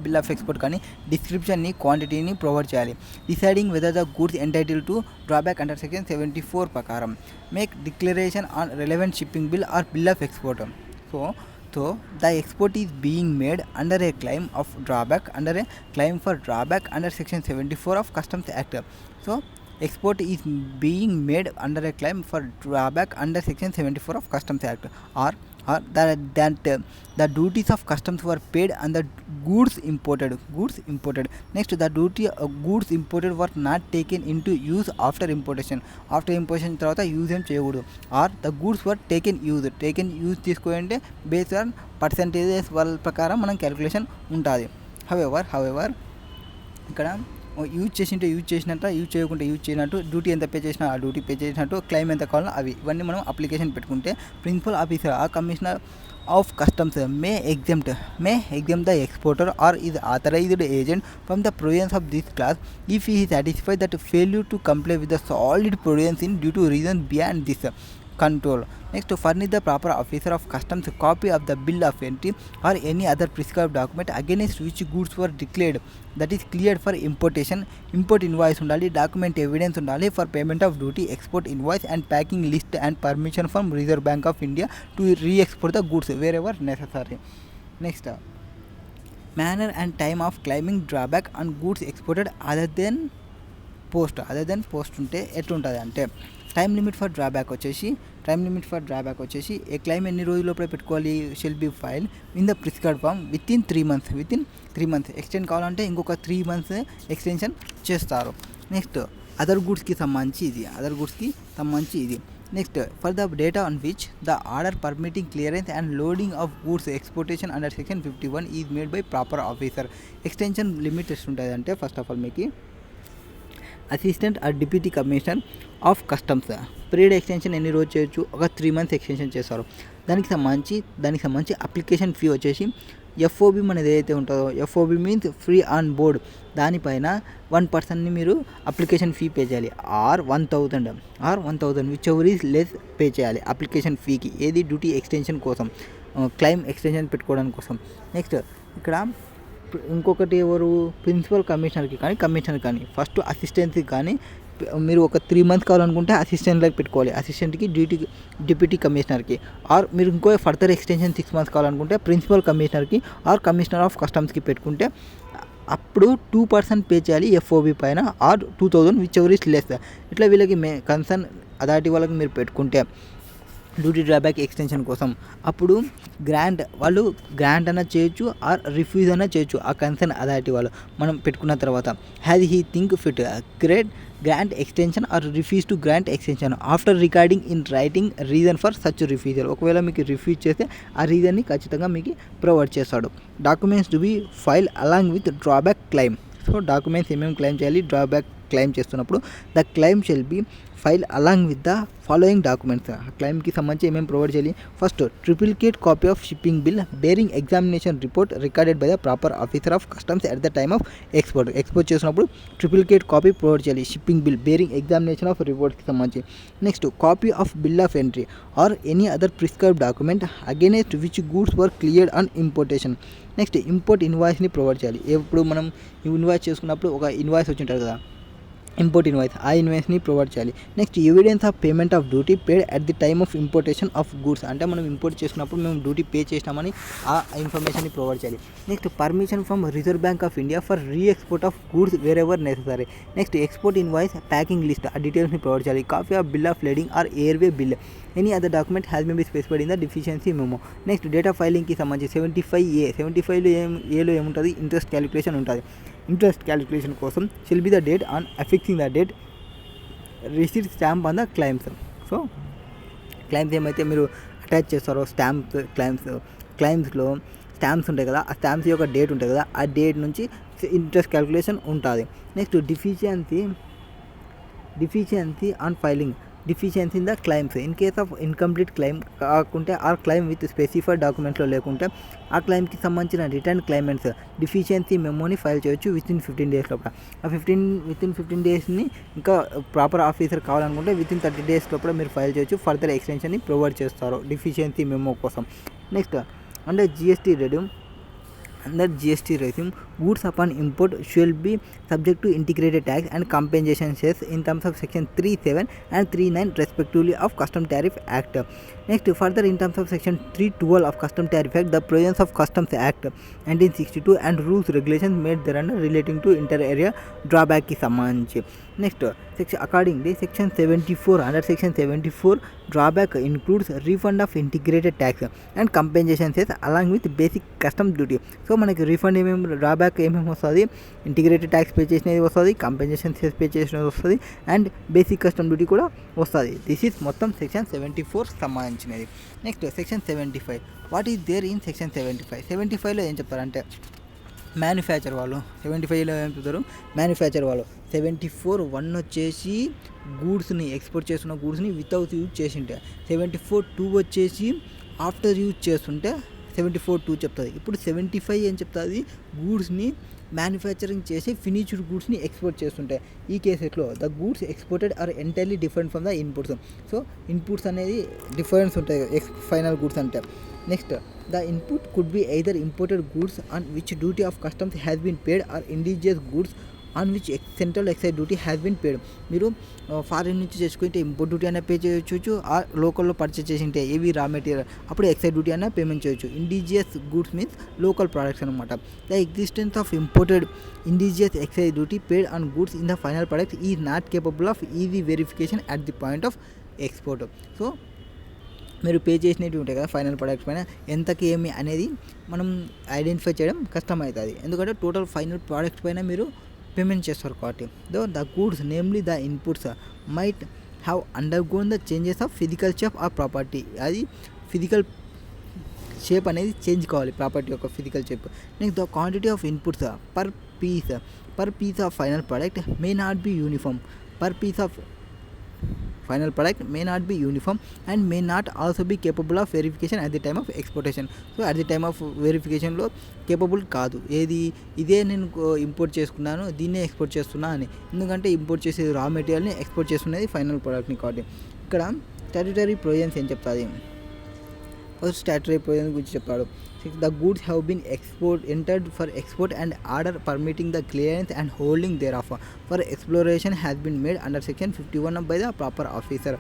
bill of export కానీ డిస్క్రిప్షన్ని క్వాంటిటీని provide చేయాలి. Deciding whether the goods entitle to drawback under section 74 ప్రకారం make declaration on relevant shipping bill or bill of export. So the export is being made under a claim for drawback under section 74 of Customs Act. So export is being made under a claim for drawback under section 74 of Customs Act or that the duties of customs were paid on the goods imported. Next, the duty of goods imported were not taken into use after importation తర్వాత use ఏం చేయకూడదు. Or the goods were taken use తీసుకోవాలంటే based on percentages వాళ్ళ ప్రకారం మనం calculation ఉంటుంది. However ఇక్కడ use చేసినట్టు యూజ్ చేయకుంటే యూజ్ చేయనట్టు డ్యూటీ ఎంత పే చేసినా ఆ డ్యూటీ పే చేసినట్టు క్లెయిమ్ ఎంత కావాలో ఇవన్నీ మనం అప్లికేషన్ పెట్టుకుంటే ప్రిన్సిపల్ ఆఫీసర్ ఆ commissioner of customs may exempt the exporter or is authorized agent from the provisions of this class if he is satisfied that failure to comply with the solid provisions in due to reasons beyond this control. Next, to furnish the proper officer of customs copy of the bill of entry or any other prescribed document against which goods were declared that is cleared for importation. Import invoice undali, document evidence undali for payment of duty, export invoice and packing list and permission from Reserve Bank of India to re-export the goods wherever necessary. Next, manner and time of claiming drawback on goods exported other than post ఉంటే ఎట్లుంటుంది అంటే time limit for drawback వచ్చేసి ఏ claim ఎన్ని రోజుల లోపల పెట్టుకోవాలి shall be file in the prescribed form within 3 months extend కావాలంటే ఇంకొక 3 months ఎక్స్టెన్షన్ చేస్తారు. నెక్స్ట్ అదర్ గూడ్స్కి సంబంధించి ఇది next for the data on which the order permitting clearance and loading of goods exportation under section 51 is made by proper officer. Extension limit ఎట్లుంటుంది అంటే first of all మీకు assistant or deputy commissioner of customs period extension ఎన్ని రోజు చేయొచ్చు, ఒక 3 months extension చేస్తారు. దానికి సంబంధించి అప్లికేషన్ ఫీ వచ్చేసి ఎఫ్ఓబి మనది ఏదైతే ఉంటుందో FOB means free on board దానిపైన 1% మీరు అప్లికేషన్ ఫీ పే చేయాలి. Or 1000 whichever is less pay చేయాలి అప్లికేషన్ ఫీకి. ఏది డ్యూటీ ఎక్స్టెన్షన్ కోసం, క్లైమ్ ఎక్స్టెన్షన్ పెట్టుకోవడానికి కోసం. నెక్స్ట్ ఇక్కడ ఇంకొకటి ఎవరు ప్రిన్సిపల్ కమిషనర్ కానీ ఫస్ట్ అసిస్టెంట్కి కానీ మీరు ఒక 3 months కావాలనుకుంటే అసిస్టెంట్లకు పెట్టుకోవాలి, అసిస్టెంట్కి డిప్యూటీ కమిషనర్కి. ఆర్ మీరు ఇంకో ఫర్దర్ ఎక్స్టెన్షన్ 6 months కావాలనుకుంటే ప్రిన్సిపల్ కమిషనర్కి ఆర్ కమిషనర్ ఆఫ్ కస్టమ్స్కి పెట్టుకుంటే అప్పుడు 2% పే చేయాలి ఎఫ్ఓబి పైన or 2000 whichever is less. ఇట్లా వీళ్ళకి కన్సర్న్ అథారిటీ వాళ్ళకి మీరు పెట్టుకుంటే డ్యూటీ డ్రాబ్యాక్ ఎక్స్టెన్షన్ కోసం అప్పుడు వాళ్ళు గ్రాంట్ అన్న చేయొచ్చు ఆర్ రిఫ్యూజ్ అన్న చేయొచ్చు ఆ కన్సర్న్ అథారిటీ వాళ్ళు. మనం పెట్టుకున్న తర్వాత has he think fit grant extension or refuse to grant extension after recording in writing reason for such refusal. ఒకవేళ మీకు రిఫ్యూజ్ చేస్తే ఆ రీజన్ని ఖచ్చితంగా మీకు ప్రొవైడ్ చేస్తాడు. Documents to be file along with drawback claim. So documents ఏమేమి claim చేయాలి, drawback claim చేస్తున్నప్పుడు the claim shall be file along with the following documents. ఆ క్లెయిమ్కి సంబంధించి ఏమేమి ప్రొవైడ్ చేయాలి? First triplicate copy of shipping bill bearing examination report recorded by the proper officer of customs at the time of export చేసినప్పుడు triplicate copy provide చేయాలి shipping bill bearing examination of రిపోర్ట్కి సంబంధించి. Next copy of bill of entry or any other prescribed document against which goods were cleared on importation. Next import ఇన్వాయిస్ని provide చేయాలి. ఎప్పుడు మనం invoice చేసుకున్నప్పుడు ఒక ఇన్వాయిస్ వచ్చి ఉంటుంది కదా, ఇంపోర్ట్ ఇన్వాయిస్, ఆ ఇన్వాయిస్ని ప్రొవైడ్ చేయాలి. Next evidence of payment of duty paid at the time of importation of goods, అంటే మనం ఇంపోర్ట్ చేసుకున్నప్పుడు మేము డ్యూటీ పే చేసినామని ఆ ఇన్ఫర్మేషన్ని ప్రొవైడ్ చేయాలి. Next permission from reserve bank of India for re export of goods wherever necessary. Next export invoice packing list ఆ డీటెయిల్స్ని ప్రొవైడ్ చేయాలి. Copy of bill of lading or airway bill any other document has may be specified in the deficiency memo. Next data ఫైలింగ్కి సంబంధించి 75A ఏలో ఏముంటుంది? Interest calculation ఉంటుంది. Interest calculation కోసం shall be the date on affixing the date receipt stamp on the claims. So claims ఏమైతే మీరు attach చేస్తారో stamps క్లైమ్స్లో stamps ఉంటాయి కదా, ఆ స్టాంప్స్ యొక్క డేట్ ఉంటుంది కదా, ఆ డేట్ నుంచి ఇంట్రెస్ట్ క్యాలిక్యులేషన్ ఉంటుంది. Next deficiency on filing deficiency in the claims in case of incomplete claim కాకుంటే ఆ క్లైమ్ విత్ స్పెసిఫైడ్ డాక్యుమెంట్స్లో లేకుంటే ఆ క్లైమ్కి సంబంధించిన రిటర్న్ క్లైమెంట్స్ డిఫిషియన్సీ మెమోని ఫైల్ చేయొచ్చు వితిన్ 15 days లోపల. ఆ వితిన్ 15 daysని ఇంకా ప్రాపర్ ఆఫీసర్ కావాలనుకుంటే వితిన్ 30 days లోపల మీరు ఫైల్ చేయొచ్చు. ఫర్దర్ ఎక్స్టెన్షన్ని ప్రొవైడ్ చేస్తారు డిఫిషియన్సీ మెమో కోసం. Next under GST regime, goods upon import shall be subject to integrated tax and compensation cess in terms of section 37 and 39 respectively of Custom Tariff Act. Next, further in terms of section 312 of Custom Tariff Act, the provisions of Customs Act 1962 and rules regulations made thereunder relating to inter-area drawback ki sambanధించి. Next accordingly section 74 under section 74 drawback includes refund of integrated tax and compensation cess along with basic customs duty. So మనకి refund ఏమేమి drawback ఏమేమి వస్తుంది? Integrated tax pay చేసినది వస్తుంది, compensation cess pay చేసినది వస్తుంది, and basic custom duty కూడా వస్తుంది. దిస్ ఈజ్ మొత్తం సెక్షన్ 74 సంబంధించినది. Next section 75. What is there in section 75? 75లో ఏం చెప్తారంటే మ్యానుఫ్యాక్చర్ వాళ్ళు 75లో ఏం చెప్తారు? మ్యానుఫ్యాక్చర్ వాళ్ళు 74(1) వచ్చేసి గూడ్స్ని ఎక్స్పోర్ట్ చేస్తున్న గూడ్స్ని వితౌట్ యూజ్ చేసి ఉంటే, 74(2) వచ్చేసి ఆఫ్టర్ యూజ్ చేస్తుంటే 74(2) చెప్తుంది. ఇప్పుడు 75 ఏం చెప్తుంది? గూడ్స్ని మ్యానుఫ్యాక్చరింగ్ చేసి ఫినిష్డ్ గూడ్స్ని ఎక్స్పోర్ట్ చేస్తుంటాయి. ఈ కేసెస్లో the goods exported are entirely different from the inputs. So inputs అనేది డిఫరెన్స్ ఉంటాయి ఫైనల్ గూడ్స్ అంటే. Next the input could be either imported goods on which duty of customs has been paid or indigenous goods on which central excise duty has been paid. మీరు foreign నుంచి చేసుకుంటే import duty అయినా pay చేయొచ్చు, ఆ లోకల్లో purchase చేసింటే ఏవి raw material అప్పుడు ఎక్సైజ్ డ్యూటీ అయినా పేమెంట్ చేయొచ్చు. Indigenous goods means local products అనమాట. The existence of imported indigenous excise duty paid on goods in the final product is not capable of easy verification at the point of export. So మీరు pay చేసినవి ఉంటాయి కదా final products పైన ఎంతకి ఏమి అనేది మనం ఐడెంటిఫై చేయడం కష్టమవుతుంది, ఎందుకంటే టోటల్ ఫైనల్ ప్రోడక్ట్ పైన మీరు పేమెంట్ చేస్తారు కాబట్టి. Though the goods namely the inputs might have undergone the changes of physical shape or property. అది ఫిజికల్ షేప్ అనేది చేంజ్ కావాలి, ప్రాపర్టీ యొక్క physical shape. Next the quantity of inputs per piece of final product may not be uniform. Per piece of final product may not be uniform and may not also be capable of verification at the time of exportation. So at the time of verificationలో capable కాదు. ఏది ఇదే నేను import చేసుకున్నాను దీన్నే export చేస్తున్నా అని, ఎందుకంటే ఇంపోర్ట్ చేసే రా మెటీరియల్ని ఎక్స్పోర్ట్ చేస్తున్నది ఫైనల్ ప్రోడక్ట్ని కాబట్టి. ఇక్కడ స్టాట్యుటరీ ప్రొవిజన్స్ ఏం చెప్తాది? ఫస్ట్ స్టాట్యుటరీ ప్రొవిజన్ గురించి చెప్తాడు. The goods have been entered for export and order permitting the clearance and holding thereof for exploration has been made under section 51 by the proper officer,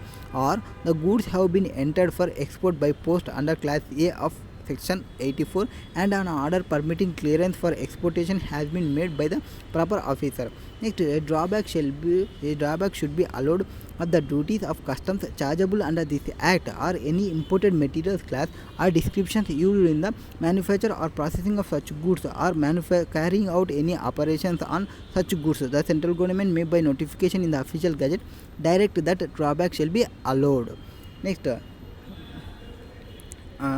or the goods have been entered for export by post under class A of section 84 and an order permitting clearance for exportation has been made by the proper officer. Next, a drawback should be allowed of the duties of customs chargeable under this act or any imported materials class or descriptions used in the manufacture or processing of such goods or carrying out any operations on such goods. The central government may by notification in the official gazette direct that drawback shall be allowed. Next,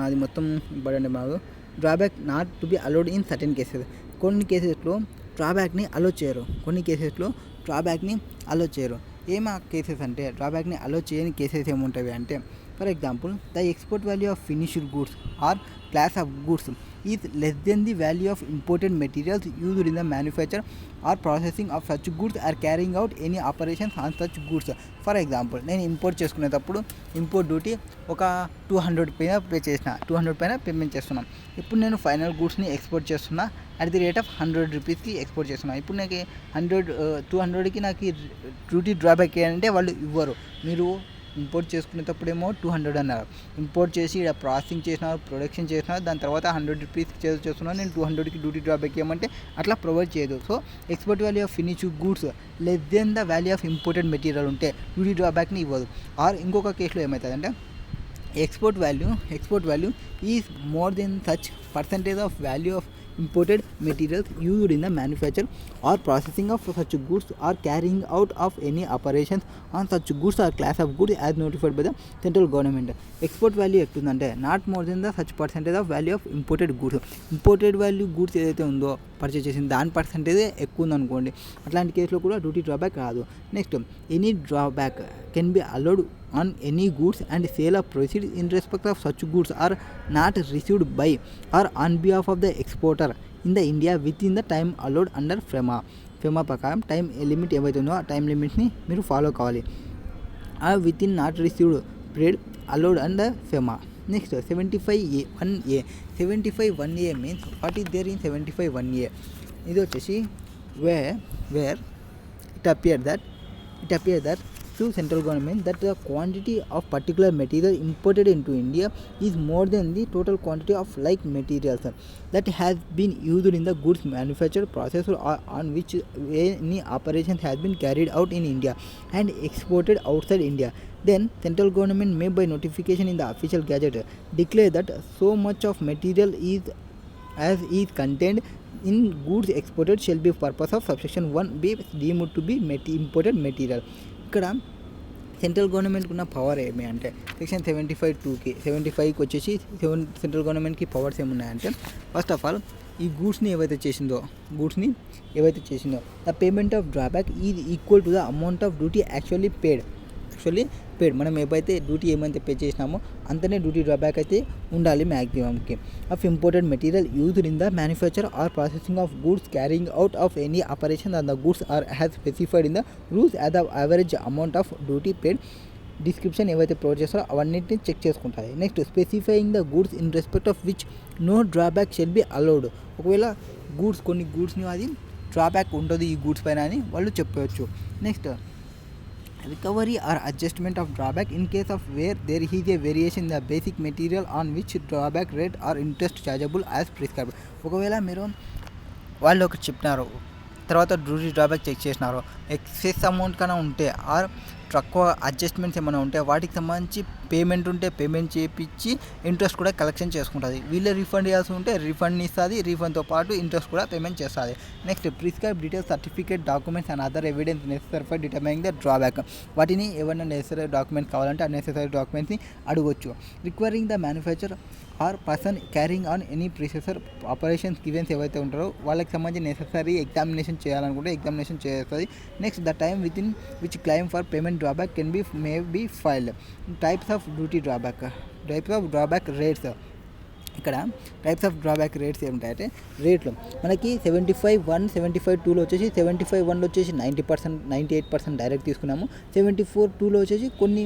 అది మొత్తం important మాకు. Drawback not to be allowed in certain cases. కొన్ని కేసెస్లో డ్రాబ్యాక్ని అలో చేయరు. కొన్ని కేసెస్లో డ్రాబ్యాక్ని అలో చేయరు. ఏమా కేసెస్ అంటే డ్రాబ్యాక్ని అలో చేయని కేసెస్ ఏముంటాయి అంటే, for example the export value of finished goods or class of goods is less than the value of imported materials used in the manufacture or processing of such goods or carrying out any operations on such goods. For example నేను import చేసుకునేటప్పుడు import duty ఒక 200 పైన pay చేసిన, 200 పైన payment చేస్తున్నాం. ఇప్పుడు నేను final గూడ్స్ని export చేస్తున్నా అట్ ది రేట్ ఆఫ్ 100 రూపీస్కి ఎక్స్పోర్ట్ చేస్తున్నాను. ఇప్పుడు నాకు 200కి నాకు డ్యూటీ డ్రాబ్యాక్ అంటే వాళ్ళు ఇవ్వరు. మీరు ఇంపోర్ట్ చేసుకునేటప్పుడేమో 200 అన్నారు, ఇంపోర్ట్ చేసి ఇక్కడ ప్రాసెసింగ్ చేసినారు, ప్రొడక్షన్ చేసినారు, దాని తర్వాత 100 రూపీస్కి చేస్తున్నాను, నేను 200కి డ్యూటీ డ్రాబ్యాక్ ఏమంటే అట్లా ప్రొవైడ్ చేయదు. So export value of finished goods less than the value of imported material ఉంటే డ్యూటీ డ్రాబ్యాక్ని ఇవ్వదు. ఆర్ ఇంకొక కేసులో ఏమవుతుందంటే export value is more than such percentage of value of imported materials used in the manufacture or processing of such goods or carrying out of any operations on such goods or class of goods as notified by the central government. Export value ఎట్టుందంటే not more than the such percentage of value of imported goods. Imported value goods ఏదైతే ఉందో purchase చేసింది దాని పర్సెంటేజే ఎక్కువ ఉందనుకోండి, అట్లాంటి కేసులో కూడా డ్యూటీ డ్రాబ్యాక్ రాదు. Next any drawback can be allowed on any goods and sale of proceeds in respect of such goods are not received by or on behalf of the exporter in the India within the time allowed under FEMA ప్రకారం time limit ఏవైతే ఉందో ఆ time లిమిట్ని మీరు follow కావాలి. ఆ within not received period allowed under FEMA. Next 75(1)(a). 75(1)(a) means what is there in 75(1)(a). ఇది వచ్చేసి where it appear that to central government that the quantity of particular material imported into India is more than the total quantity of like materials that has been used in the goods manufactured, processed or on which any operation has been carried out in India and exported outside India. Then central government may by notification in the official gazette declare that so much of material is contained in goods exported shall be purpose of subsection 1 be deemed to be imported material. ఇక్కడ central గవర్నమెంట్కి ఉన్న power ఏమి అంటే section 75(2)కి వచ్చేసి central గవర్నమెంట్కి powers ఏమున్నాయంటే, first of all ఈ గూడ్స్ని ఏవైతే చేసిందో the payment of drawback is equal to the amount of duty actually paid. మనం ఏవైతే డ్యూటీ ఏమైతే పే చేసినామో అంతనే డ్యూటీ డ్రాబ్యాక్ అయితే ఉండాలి మ్యాక్సిమంకి. Of imported material used in the manufacture or processing of goods carrying out of any operation on the goods or has specified in the rules as the average amount of duty paid. Description ఏవైతే ప్రొవైడ్ చేస్తారో అవన్నింటిని check చేసుకుంటాయి. Next specifying the goods in respect of which no drawback shall be allowed. ఒకవేళ కొన్ని గూడ్స్ని అది drawback ఉంటుంది ఈ గూడ్స్ పైన అని వాళ్ళు చెప్పవచ్చు. Next recovery or adjustment of drawback in case of where there is a variation in the basic material on which drawback rate or interest chargeable as prescribed. ఒకవేళ మీరు వాళ్ళు ఒకటి చెప్పినారు, తర్వాత డ్యూటీ డ్రాబ్యాక్ చెక్ చేసినారు, ఎక్సెస్ అమౌంట్ కన్నా ఉంటే are తక్కువ అడ్జస్ట్మెంట్స్ ఏమైనా ఉంటే వాటికి సంబంధించి పేమెంట్ ఉంటే పేమెంట్ చేయించి ఇంట్రెస్ట్ కూడా కలెక్షన్ చేసుకుంటుంది. వీళ్ళే రీఫండ్ చేయాల్సి ఉంటే రీఫండ్ ఇస్తుంది, రీఫండ్తో పాటు ఇంట్రెస్ట్ కూడా పేమెంట్ చేస్తుంది. Next prescribe details certificate documents and other evidence necessary for determining the drawback. వాటిని ఏమైనా నెసెసరీ డాక్యుమెంట్స్ కావాలంటే ఆ నెసెసరీ డాక్యుమెంట్స్ని అడగొచ్చు. Requiring the manufacture or person carrying on any processor operations events ఏవైతే ఉంటారో వాళ్ళకి సంబంధించి నెసెసరీ ఎగ్జామినేషన్ చేయాలనుకుంటే ఎగ్జామినేషన్ చేస్తుంది. Next the time within which claim for payment drawback may be filed. Types of duty drawback, types of drawback rates. ఇక్కడ types of drawback rates ఏమిటాయంటే రేట్లు మనకి 75(1), 75(2)లో వచ్చేసి 75(1)లో వచ్చేసి 90%, 98% డైరెక్ట్ తీసుకున్నాము. 74(2)లో వచ్చేసి కొన్ని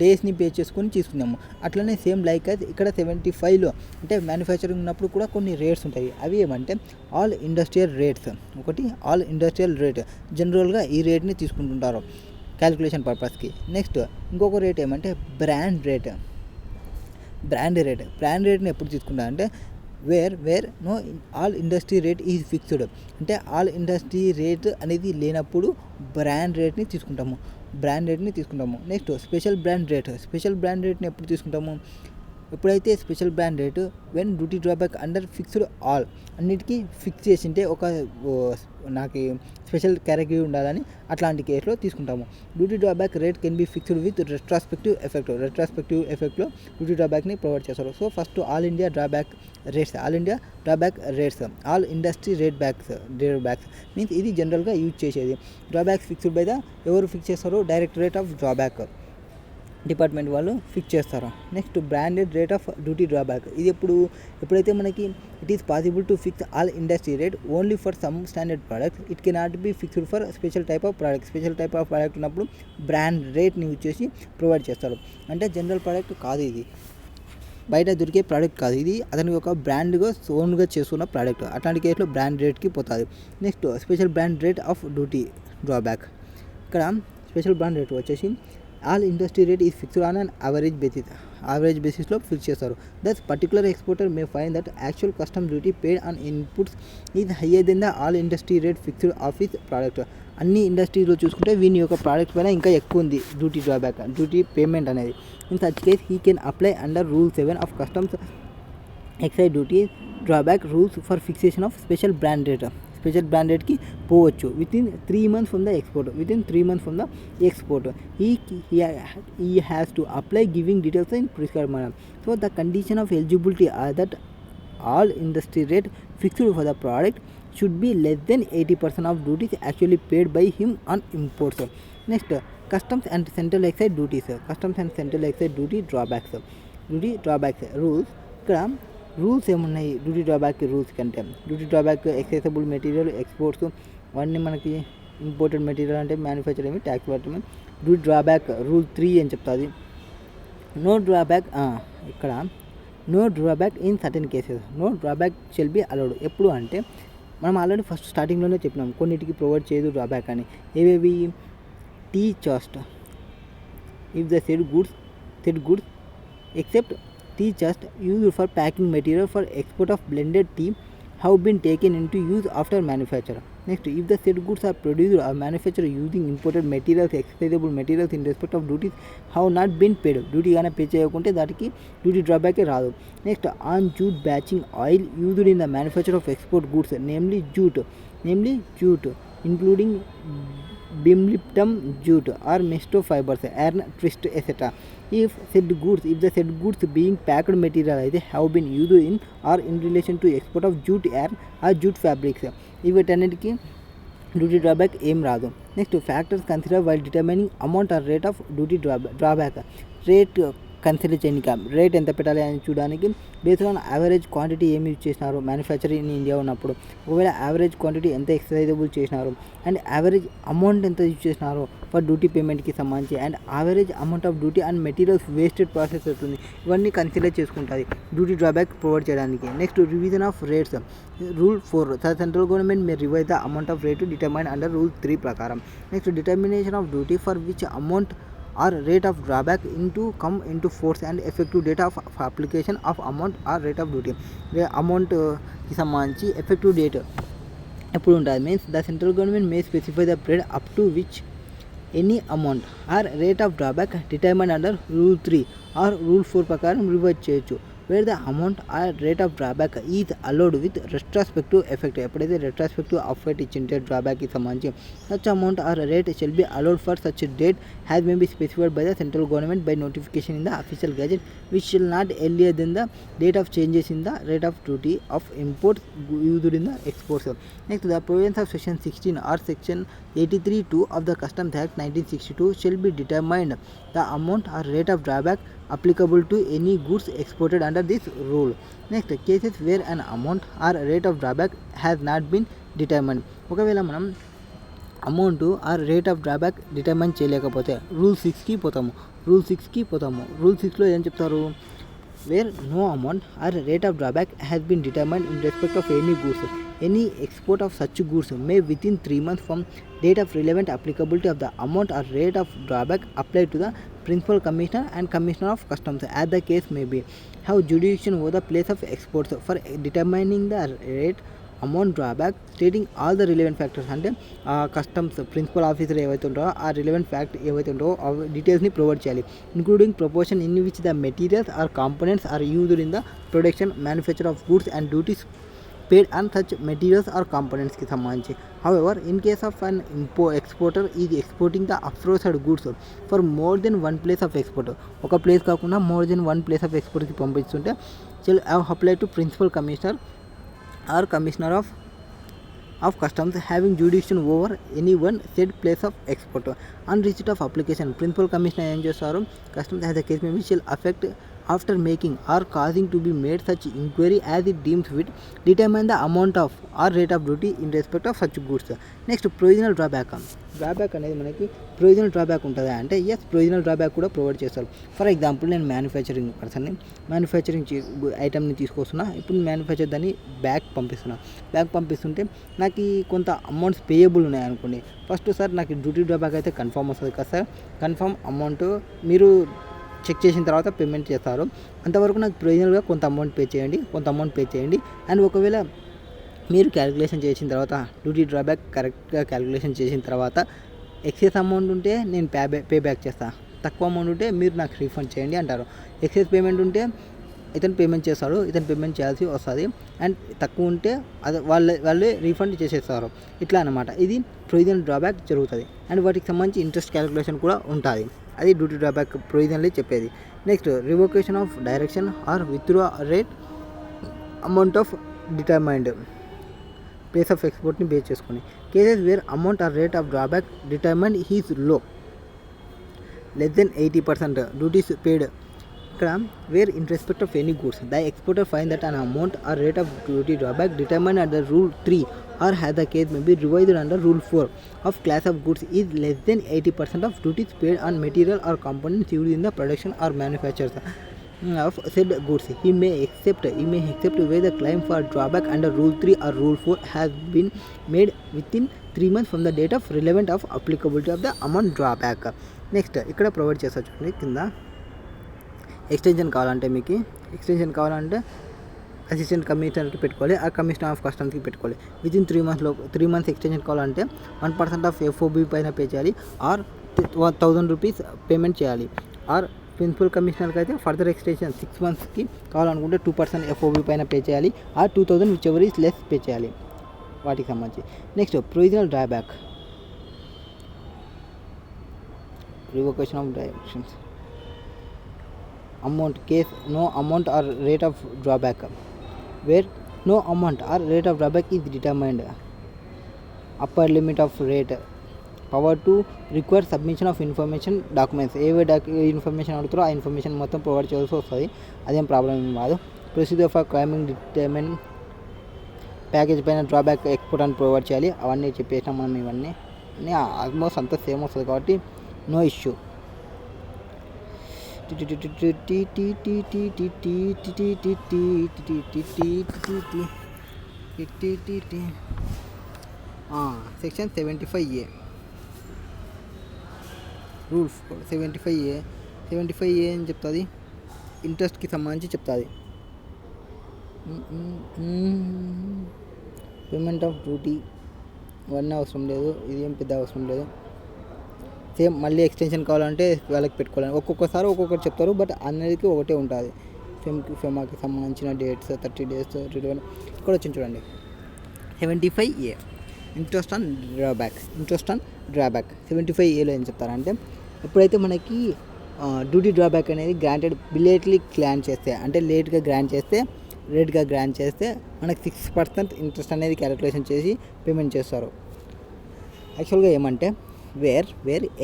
డేస్ని పే చేసుకొని తీసుకున్నాము. అట్లనే సేమ్ లైక్ అది ఇక్కడ 75లో అంటే మ్యానుఫ్యాక్చరింగ్ ఉన్నప్పుడు కూడా కొన్ని రేట్స్ ఉంటాయి. అవి ఏమంటే ఆల్ ఇండస్ట్రియల్ రేట్స్. ఒకటి ఆల్ ఇండస్ట్రియల్ రేట్, జనరల్గా ఈ రేట్ని తీసుకుంటుంటారు క్యాలిక్యులేషన్ పర్పస్కి. నెక్స్ట్ ఇంకొక రేట్ ఏమంటే బ్రాండ్ రేట్ని ఎప్పుడు తీసుకుంటారంటే where no all industry rate is fixed. అంటే ఆల్ ఇండస్ట్రీ రేట్ అనేది లేనప్పుడు బ్రాండ్ రేట్ని తీసుకుంటాము. నెక్స్ట్ స్పెషల్ బ్రాండ్ రేట్ని ఎప్పుడు తీసుకుంటాము? ఎప్పుడైతే special brand rate when duty drawback under fixed all అన్నిటికీ ఫిక్స్ చేసింటే ఒక నాకు స్పెషల్ కేటగిరీ ఉండాలని అట్లాంటి కేసులో తీసుకుంటాము. Duty drawback rate can be fixed with retrospective ఎఫెక్ట్లో డ్యూటీ డ్రాబ్యాక్ని ప్రొవైడ్ చేస్తారు. So first all India drawback rates all industry drawbacks means ఇది జనరల్గా యూజ్ చేసేది. డ్రాబ్యాక్స్ ఫిక్స్డ్ బై ఎవరు ఫిక్స్ చేస్తారు? డైరెక్టరేట్ ఆఫ్ డ్రాబ్యాక్ డిపార్ట్మెంట్ వాళ్ళు ఫిక్స్ చేస్తారు. Next branded rate of duty drawback ఇది ఎప్పుడైతే మనకి it is possible to fix all industry rate only for some standard products it cannot be fixed for special type of product ఉన్నప్పుడు brand రేట్ని use చేసి provide చేస్తారు. అంటే general product కాదు, ఇది బయట దొరికే ప్రోడక్ట్ కాదు, ఇది అతనికి ఒక బ్రాండ్గా ఓన్గా చేస్తున్న ప్రోడక్ట్. అట్లాంటి కేసులో బ్రాండ్ రేట్కి పోతుంది. Next special brand rate of duty drawback. ఇక్కడ స్పెషల్ బ్రాండ్ రేట్ వచ్చేసి all industry rate is fixed on an average బేసిస్లో ఫిక్స్ చేస్తారు. That particular exporter may find that actual custom duty paid on inputs is higher than the all industry rate fixed of his product. అన్ని ఇండస్ట్రీలో చూసుకుంటే వీని యొక్క product పైన ఇంకా ఎక్కువ ఉంది డ్యూటీ పేమెంట్ అనేది. In such case he can apply under rule 7 of customs excise duty drawback rules for fixation of special brand రేట్కి పోవచ్చు within 3 months from the export. He has to apply giving details in prescribed manner. So the condition of eligibility are that all industry rate fixed for the product should be less than 80% of duties actually paid by him on imports. Next, customs and central excise duty drawbacks rules. ఇక్కడ rules ఏమున్నాయి duty drawback rules కంటే? Duty drawback excisable material exports అవన్నీ మనకి imported material అంటే manufacturing tax పట్టడమే. Duty drawback rule 3 అని చెప్తుంది. No drawback in certain cases shall be allowed. ఎప్పుడు అంటే మనం ఆల్రెడీ ఫస్ట్ స్టార్టింగ్లోనే చెప్పినాం కొన్నిటికి ప్రొవైడ్ చేయదు డ్రాబ్యాక్ అని. ఏవేవి? Tea chest if the said goods except tea just used for packing material for export of blended tea have been taken into use after manufacture. Next, if the said goods are produced or manufactured using imported materials, excise materials in respect of duties have not been paid. Duty గానే pay చేయకుంటే దానికి duty డ్రాబ్యాకే రాదు. Next, on jute బ్యాచింగ్ oil used in the manufacture of export goods namely jute including bimliptum jute or mesto fibers, iron twist, etc. If the said goods being packed material have been used in or in relation to export of jute yarn or jute fabrics, వీటన్నిటికీ duty drawback ఏం రాదు. Next, factors consider while determining amount or rate of duty drawback. Consider చేయనిక rate ఎంత పెట్టాలి అని చూడడానికి based on average quantity ఏమి use చేసినారు మ్యానుఫ్యాక్చరింగ్ ఇన్ ఇండియా ఉన్నప్పుడు, ఒకవేళ యావరేజ్ క్వాంటిటీ ఎంత ఎక్సైజబుల్ చేసినారు అండ్ యావరేజ్ అమౌంట్ ఎంత యూజ్ చేసినారు ఫర్ డ్యూటీ పేమెంట్కి సంబంధించి and average amount of duty and materials wasted process అవుతుంది, ఇవన్నీ కన్సిడర్ చేసుకుంటుంది డ్యూటీ డ్రాబ్యాక్ ప్రొవైడ్ చేయడానికి. Next, revision of rates. Rule 4 central government May revise the amount of rate determine under rule 3 ప్రకారం. Next, determination of duty for which amount or rate of drawback come into force and effective date of application of amount or rate of duty. Amount కి సంబంధించి effective date ఎప్పుడు ఉంటుంది means the central government may specify the period up to which any amount or rate of drawback determine under rule 3 or rule 4 ప్రకారం revise చేయొచ్చు. Where the amount or rate of drawback is allowed with retrospective effect. ఎప్పుడైతే retrospective effect ఇచ్చింటే డ్రాబ్యాక్కి సంబంధించి such amount or rate shall be allowed for such date has may be specified by the central government by notification in the official gazette which shall not earlier than the date of changes in the rate of duty of imports used in the exports. Next, the provisions of section 16 or section 83(2) of the Customs Act 1962 shall be determined the amount or rate of drawback applicable to any goods exported under this rule. Next, cases where an amount or rate of drawback has not been determined. ఒకవేళ మనం amount or rate of drawback determine చేయలేకపోతే rule 6కి పోతాము. Rule 6లో ఏం చెప్తారు? Where no amount or rate of drawback has been determined in respect of any goods, any export of such goods may within 3 months from date of relevant applicability of the amount or rate of drawback applied to the principal commissioner and commissioner of customs as the case may be have jurisdiction over the place of exports for determining the rate amount drawback stating all the relevant factors అంటే ఆ customs principal officer ఏవైతే ఉంటారో ఆ relevant fact ఏవైతే ఉంటారో ఆ డీటెయిల్స్ని provide చేయాలి, including proportion in which the materials or components are used in the production manufacture of goods and duties paid on such materials or components కి సంబంధించి. However, in case of an exporter is exporting the aforesaid goods for more than one place of export, ఒక place కాకుండా more than one place of export కి పంపిస్తుంటే shall have applied to principal commissioner or commissioner of customs having jurisdiction over any one said place of export. On receipt of application, principal commissioner ఏం చేస్తారు, customs as the case may be shall affect after making or causing to be made such inquiry as it deems fit, determine the amount of or rate of duty in respect of such goods. Next provisional drawback. Drawback అనేది మనకి provisional drawback ఉంటుందా అంటే yes, provisional drawback కూడా provide చేస్తారు. For example నేను manufacturing పర్సన్ని manufacturing ఐటమ్ని తీసుకొస్తున్నా, ఇప్పుడు manufacture దాన్ని బ్యాక్ పంపిస్తుంటే నాకు కొంత అమౌంట్స్ పేయబుల్ ఉన్నాయనుకోండి. ఫస్ట్ సార్ నాకు డ్యూటీ డ్రాబ్యాక్ అయితే కన్ఫర్మ్ వస్తుంది కదా సార్, కన్ఫర్మ్ అమౌంట్ మీరు చెక్ చేసిన తర్వాత పేమెంట్ చేస్తారు, అంతవరకు నాకు ప్రొవిజనల్గా కొంత అమౌంట్ పే చేయండి. అండ్ ఒకవేళ మీరు క్యాలిక్యులేషన్ చేసిన తర్వాత డ్యూటీ డ్రాబ్యాక్ కరెక్ట్గా క్యాలిక్యులేషన్ చేసిన తర్వాత ఎక్సెస్ అమౌంట్ ఉంటే నేను పే బ్యాక్ చేస్తాను, తక్కువ అమౌంట్ ఉంటే మీరు నాకు రీఫండ్ చేయండి అంటారు. ఎక్సెస్ పేమెంట్ ఉంటే ఇతను పేమెంట్ చేస్తాడు, ఇతను పేమెంట్ చేయాల్సి వస్తుంది. అండ్ తక్కువ ఉంటే అది వాళ్ళే రీఫండ్ చేసేస్తారు. ఇట్లా అనమాట ఇది ప్రొవిజనల్ డ్రాబ్యాక్ జరుగుతుంది. అండ్ వాటికి సంబంధించి ఇంట్రెస్ట్ క్యాలిక్యులేషన్ కూడా ఉంటుంది. అది డ్యూటీ డ్రాబ్యాక్ ప్రొవిజనల్లీ చెప్పేది. Next revocation of direction or withdraw rate amount of determined place of ఎక్స్పోర్ట్ని బేస్ చేసుకుని cases where amount or rate of drawback determined is లో less than 80% duties paid. ఇక్కడ where in respect of any goods the exporter find that an amount or rate of duty drawback determined under rule 3 or has the case may be revised under rule 4 of class of goods is less than 80% of duties paid on material or components used in the production or manufacture of said goods. He may accept where the claim for drawback under rule 3 or rule 4 has been made within 3 months from the date of relevant of applicability of the amount drawback. Next ఇక్కడ provide చేస్తా చూడండి, కింద extension కావాలంటే assistant కమిషనర్కి పెట్టుకోవాలి, ఆ commissioner of కస్టమ్స్కి పెట్టుకోవాలి. Within 3 months extension కావాలంటే 1% of FOB పైన పే చేయాలి, ఆర్ 1000 రూపీస్ పేమెంట్ చేయాలి. ఆర్ ప్రిన్సిపల్ కమిషనర్కి అయితే ఫర్దర్ ఎక్స్టెన్షన్ 6 monthsకి కావాలనుకుంటే 2% FOB పైన పే చేయాలి, or 2000 whichever is less pay చేయాలి వాటికి సంబంధించి. Next provisional drawback, revocation of directions amount case no amount or rate of drawback where no amount or rate of drawback is determined, upper limit of rate, power to require submission of information documents, ఏవే information అడుగుతారో ఆ information మొత్తం provide చేయాల్సి వస్తుంది, అదేం problem ఏం కాదు. Procedure for claiming determine package పైన డ్రాబ్యాక్ ఎక్స్పోర్ట్ అని ప్రొవైడ్ చేయాలి, అవన్నీ చెప్పేసినాం మనం. ఇవన్నీ ఆల్మోస్ట్ అంతా సేమ్ వస్తుంది కాబట్టి no issue. Section 75A rule 75A అని చెప్తుంది, ఇంట్రెస్ట్కి సంబంధించి చెప్తుంది. పేమెంట్ ఆఫ్ డ్యూటీ ఇవన్నీ అవసరం లేదు, ఇదేం పెద్ద అవసరం లేదు. సేమ్ మళ్ళీ ఎక్స్టెన్షన్ కావాలంటే వాళ్ళకి పెట్టుకోవాలి, ఒక్కొక్కసారి ఒక్కొక్కటి చెప్తారు, బట్ అన్నిటికీ ఒకటే ఉంటుంది. ఫెమాకి సంబంధించిన డేట్స్ 30 days రిలీవెంట్ ఇక్కడ వచ్చింది చూడండి. 75A ఇంట్రెస్ట్ ఆన్ డ్రాబ్యాక్ 75Aలో ఏం చెప్తారంటే, ఎప్పుడైతే మనకి డ్యూటీ డ్రాబ్యాక్ అనేది గ్రాంటెడ్ బిలేట్లీ గ్రాంట్ చేస్తే, అంటే లేట్గా గ్రాంట్ చేస్తే మనకి 6% ఇంట్రెస్ట్ అనేది క్యాలిక్యులేషన్ చేసి పేమెంట్ చేస్తారు. యాక్చువల్గా ఏమంటే where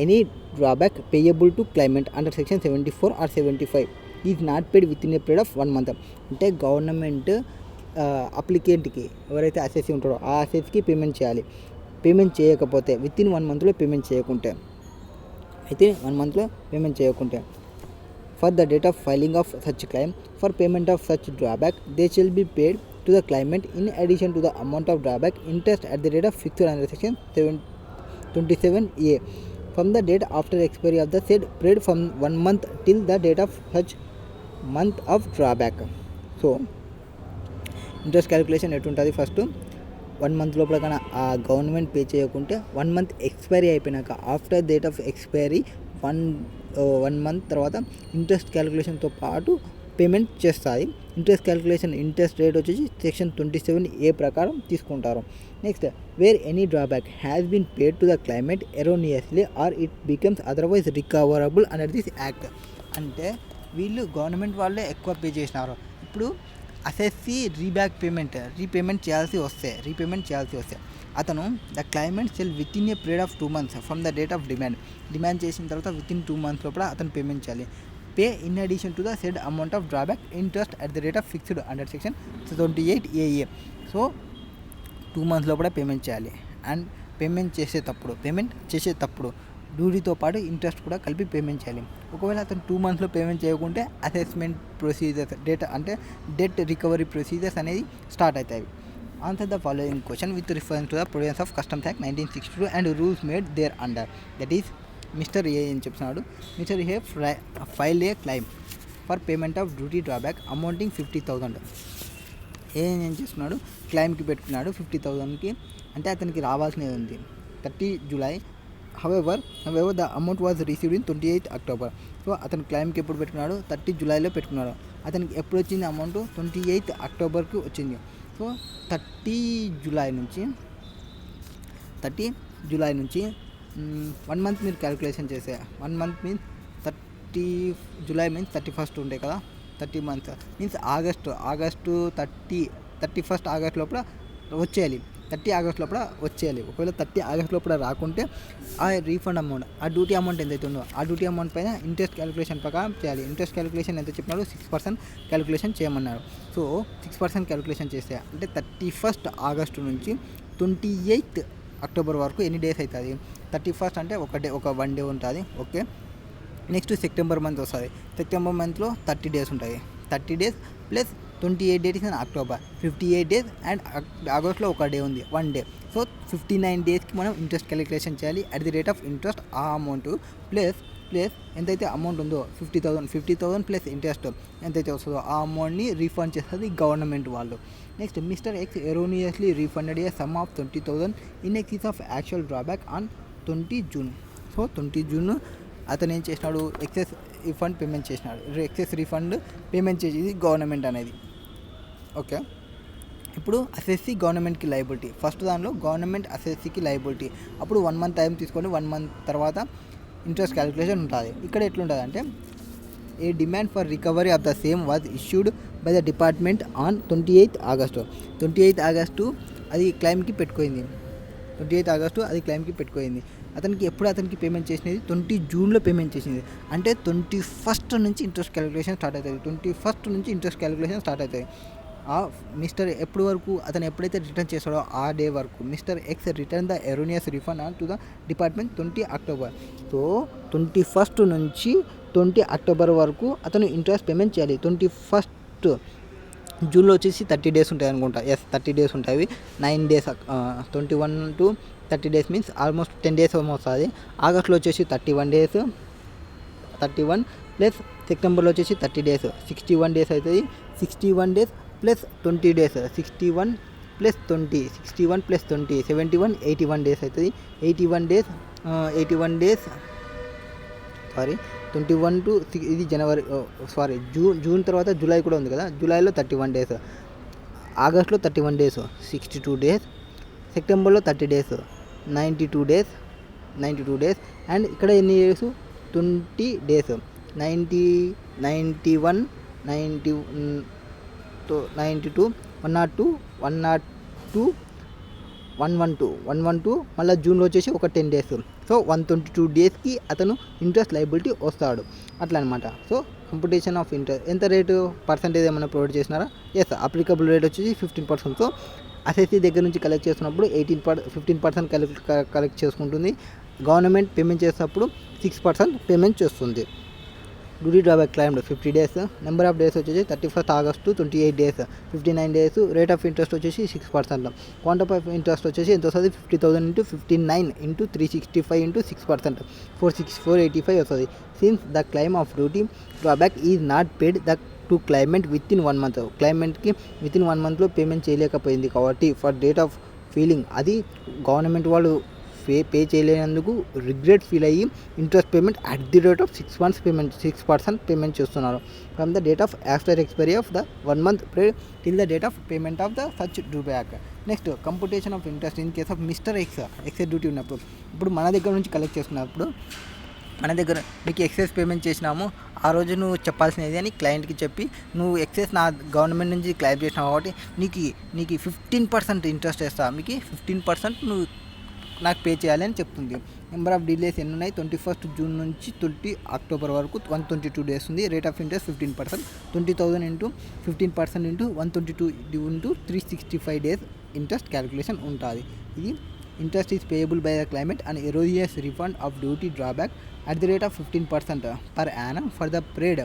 any drawback payable to claimant under section 74 or 75 is not paid within a period of 1 month. అంటే గవర్నమెంట్ అప్లికెంట్కి ఎవరైతే అసెస్ ఉంటారో ఆ అసెస్కి పేమెంట్ చేయాలి. పేమెంట్ చేయకపోతే వితిన్ 1 monthలో పేమెంట్ చేయకుంటే for the date of filing of such claim for payment of such drawback they shall be paid to the claimant in addition to the amount of drawback interest at the rate of fixed under section 27A from the date after expiry of the said period from 1 month till the date of such month of drawback. So interest calculation ఎటుంటుంది, first 1 month లోపల కానీ ఆ government pay చేయకుంటే 1 month expiry అయిపోయినాక after date of expiry 1 month తర్వాత interest క్యాలిక్యులేషన్తో పాటు payment చేస్తుంది. ఇంట్రెస్ట్ రేట్ వచ్చేసి సెక్షన్ 27A ప్రకారం తీసుకుంటారు. Next, where any drawback has been paid to the claimant erroneously or it becomes otherwise recoverable under this act. అంటే వీళ్ళు గవర్నమెంట్ వాళ్ళే ఎక్కువ పే చేసినారు. ఇప్పుడు అసెస్సీ రీపేమెంట్ చేయాల్సి వస్తే అతను the climate cell with in a period of 2 months from the date of demand చేసిన తర్వాత విత్ ఇన్ 2 months లోపల అతను పేమెంట్ చేయాలి. Pay in addition to the said amount of drawback interest at the rate of fixed under section 28AA. So 2 months లోపల payment చేయాలి. And payment చేసేటప్పుడు డ్యూటీతో పాటు interest కూడా కలిపి పేమెంట్ చేయాలి. ఒకవేళ అతను 2 monthsలో పేమెంట్ చేయకుంటే assessment procedures debt recovery procedures అనేది స్టార్ట్ అవుతాయి. Answer the following question with reference to the provisions of customs act 1962 and rules made thereunder. That is mister A అని చెప్తున్నాడు. Mister A file a claim for payment of duty drawback amounting 50,000. ఏం చేస్తున్నాడు, క్లైమ్కి పెట్టుకున్నాడు 50,000కి. అంటే అతనికి రావాల్సినది ఉంది 30 July. However the amount was received in 28 October. So అతను క్లైమ్కి ఎప్పుడు పెట్టుకున్నాడు, 30 Julyలో పెట్టుకున్నాడు. అతనికి ఎప్పుడు వచ్చింది అమౌంట్, 28 Octoberకి వచ్చింది. సో 30 July నుంచి 1 month మీరు క్యాలిక్యులేషన్ చేసే 1 month means 30 July means 31st ఉంటాయి కదా. 30 months means August 31st August లోపల వచ్చేయాలి. 30 August లోపల వచ్చేయాలి. ఒకవేళ 30 August లోపల రాకుంటే ఆ రీఫండ్ అమౌంట్, ఆ డ్యూటీ అమౌంట్ ఎంతైతే ఉందో ఆ డ్యూటీ అమౌంట్ పైన ఇంట్రెస్ట్ క్యాలిక్యులేషన్ ప్రకారం చేయాలి. ఇంట్రెస్ట్ క్యాలిక్యులేషన్ ఎంత చెప్పినాడు, 6% క్యాలిక్యులేషన్ చేయమన్నారు. సో 6% క్యాలిక్యులేషన్ చేస్తే అంటే 31st August నుంచి 28th October వరకు ఎన్ని డేస్ అవుతుంది, 31st అంటే ఒక 1 day ఉంటుంది. ఓకే, నెక్స్ట్ సెప్టెంబర్ మంత్ వస్తుంది. సెప్టెంబర్ మంత్లో 30 days ఉంటాయి. 30 days plus 28 days in October, 58 days. And ఆగస్ట్లో ఒక డే ఉంది, 1 day. సో 59 daysకి మనం ఇంట్రెస్ట్ క్యాలిక్యులేషన్ చేయాలి at the rate of interest. ఆ అమౌంట్ ప్లస్ ఎంతైతే అమౌంట్ ఉందో 50,000 ప్లస్ ఇంట్రెస్ట్ ఎంతైతే వస్తుందో ఆ అమౌంట్ని రీఫండ్ చేస్తుంది గవర్నమెంట్ వాళ్ళు. Next, mister X erroneously refunded a sum of 20,000 in excess of actual drawback on 20 June. So 20 June అతను ఏం చేసినాడు, ఎక్సెస్ రీఫండ్ పేమెంట్ చేసేది గవర్నమెంట్ అనేది. ఓకే, ఇప్పుడు అసెస్సీ గవర్నమెంట్కి లయబిలిటీ. ఫస్ట్ దానిలో గవర్నమెంట్ అసెస్సీకి లయబిలిటీ. అప్పుడు 1 month టైం తీసుకొని 1 month తర్వాత ఇంట్రెస్ట్ క్యాలిక్యులేషన్ ఉంటుంది. ఇక్కడ ఎట్లుంటుంది అంటే, a demand for recovery of the same was issued by the department on 28th August. 28th August అది క్లైమ్కి పెట్టుకోయింది. 28th August అది క్లైమ్కి పెట్టుకోయింది. అతనికి పేమెంట్ చేసినది 20 Juneలో పేమెంట్ చేసింది. అంటే 21st నుంచి ఇంట్రెస్ట్ క్యాలిక్యులేషన్ స్టార్ట్ అవుతుంది. ఆ మిస్టర్ ఎప్పుడు వరకు అతను ఎప్పుడైతే రిటర్న్ చేస్తాడో ఆ డే వరకు mister X return the erroneous refund on to the department 20 October. So 21st నుంచి 20 October వరకు అతను ఇంట్రెస్ట్ పేమెంట్ చేయాలి. 21st June వచ్చేసి 30 days ఉంటాయి అనుకుంటా. 30 days ఉంటాయి. 9 days 21 to 30 days means almost 10 days వస్తుంది. ఆగస్ట్లో వచ్చేసి 31 days, 31 ప్లస్ సెప్టెంబర్లో వచ్చేసి 30 days, 61 days అవుతుంది. 61 days plus 20 days, 61 plus 20, 71 81 days అవుతుంది. 81 days 21 to ఇది జనవరి జూన్ తర్వాత జూలై కూడా ఉంది కదా. జూలైలో 31 days, ఆగస్ట్లో 31 days, 62 days, సెప్టెంబర్లో 30 days, 92 days. అండ్ ఇక్కడ ఎన్ని డేస్, 20 days, 91, 92, 102, 112 మళ్ళీ జూన్లో వచ్చేసి ఒక 10 days. సో 122 daysకి అతను ఇంట్రెస్ట్ లయబిలిటీ వస్తాడు అట్లా అనమాట. సో కంప్యూటేషన్ ఆఫ్ ఇంట్రెస్ట్ ఎంత రేటు పర్సంటేజ్ ఏమైనా ప్రొవైడ్ చేసినారా? ఎస్, అప్లికబుల్ రేట్ వచ్చేసి 15%. సో అసెస్సీ దగ్గర నుంచి కలెక్ట్ చేస్తున్నప్పుడు 15% కలెక్ట్ చేసుకుంటుంది. గవర్నమెంట్ పేమెంట్ చేసినప్పుడు 6% పేమెంట్ చేస్తుంది. Duty drawback claimed 50 days. Number of days వచ్చేసి 31st August to 28 days, 59 days. Rate of interest వచ్చేసి 6%. క్వాంటమ్ ఆఫ్ ఇంట్రెస్ట్ వచ్చేసి ఎంత వస్తుంది, 50,000 into 59 into 365 into 6%, 485 వస్తుంది. Since the claim of duty drawback is not paid to claimant within 1 month. క్లైమెంట్కి within 1 monthలో payment చేయలేకపోయింది కాబట్టి feeling, అది గవర్నమెంట్ వాళ్ళు పే చేయలేనందుకు రిగ్రెట్ ఫీల్ అయ్యి interest payment at the rate of 6 months payment 6% payment చేస్తున్నారు from the date of after expiry of the 1 month period till the date of payment of the such drawback. Next computation of interest in case of mister excise duty ఉన్నప్పుడు. ఇప్పుడు మన దగ్గర నుంచి collect చేసుకున్నప్పుడు మన దగ్గర మీకు ఎక్సైజ్ పేమెంట్ చేసినాము, ఆ రోజు నువ్వు చెప్పాల్సినది అని క్లయింట్కి చెప్పి నువ్వు ఎక్సైజ్ నా గవర్నమెంట్ నుంచి క్లెయిమ్ చేసినావు కాబట్టి నీకు 15% ఇంట్రెస్ట్ వేస్తా, మీకు 15% నువ్వు నాకు పే చేయాలి అని చెప్తుంది. నెంబర్ ఆఫ్ డిలేస్ ఎన్ని ఉన్నాయి, 21st June నుంచి 30 October వరకు 122 days ఉంది. Rate of interest 15%, 20,000 into 15% into 122 into 365 days interest calculation ఉంటుంది. ఇది interest is payable by the claimant and erroneous refund of duty drawback at the rate of 15% per annum for the period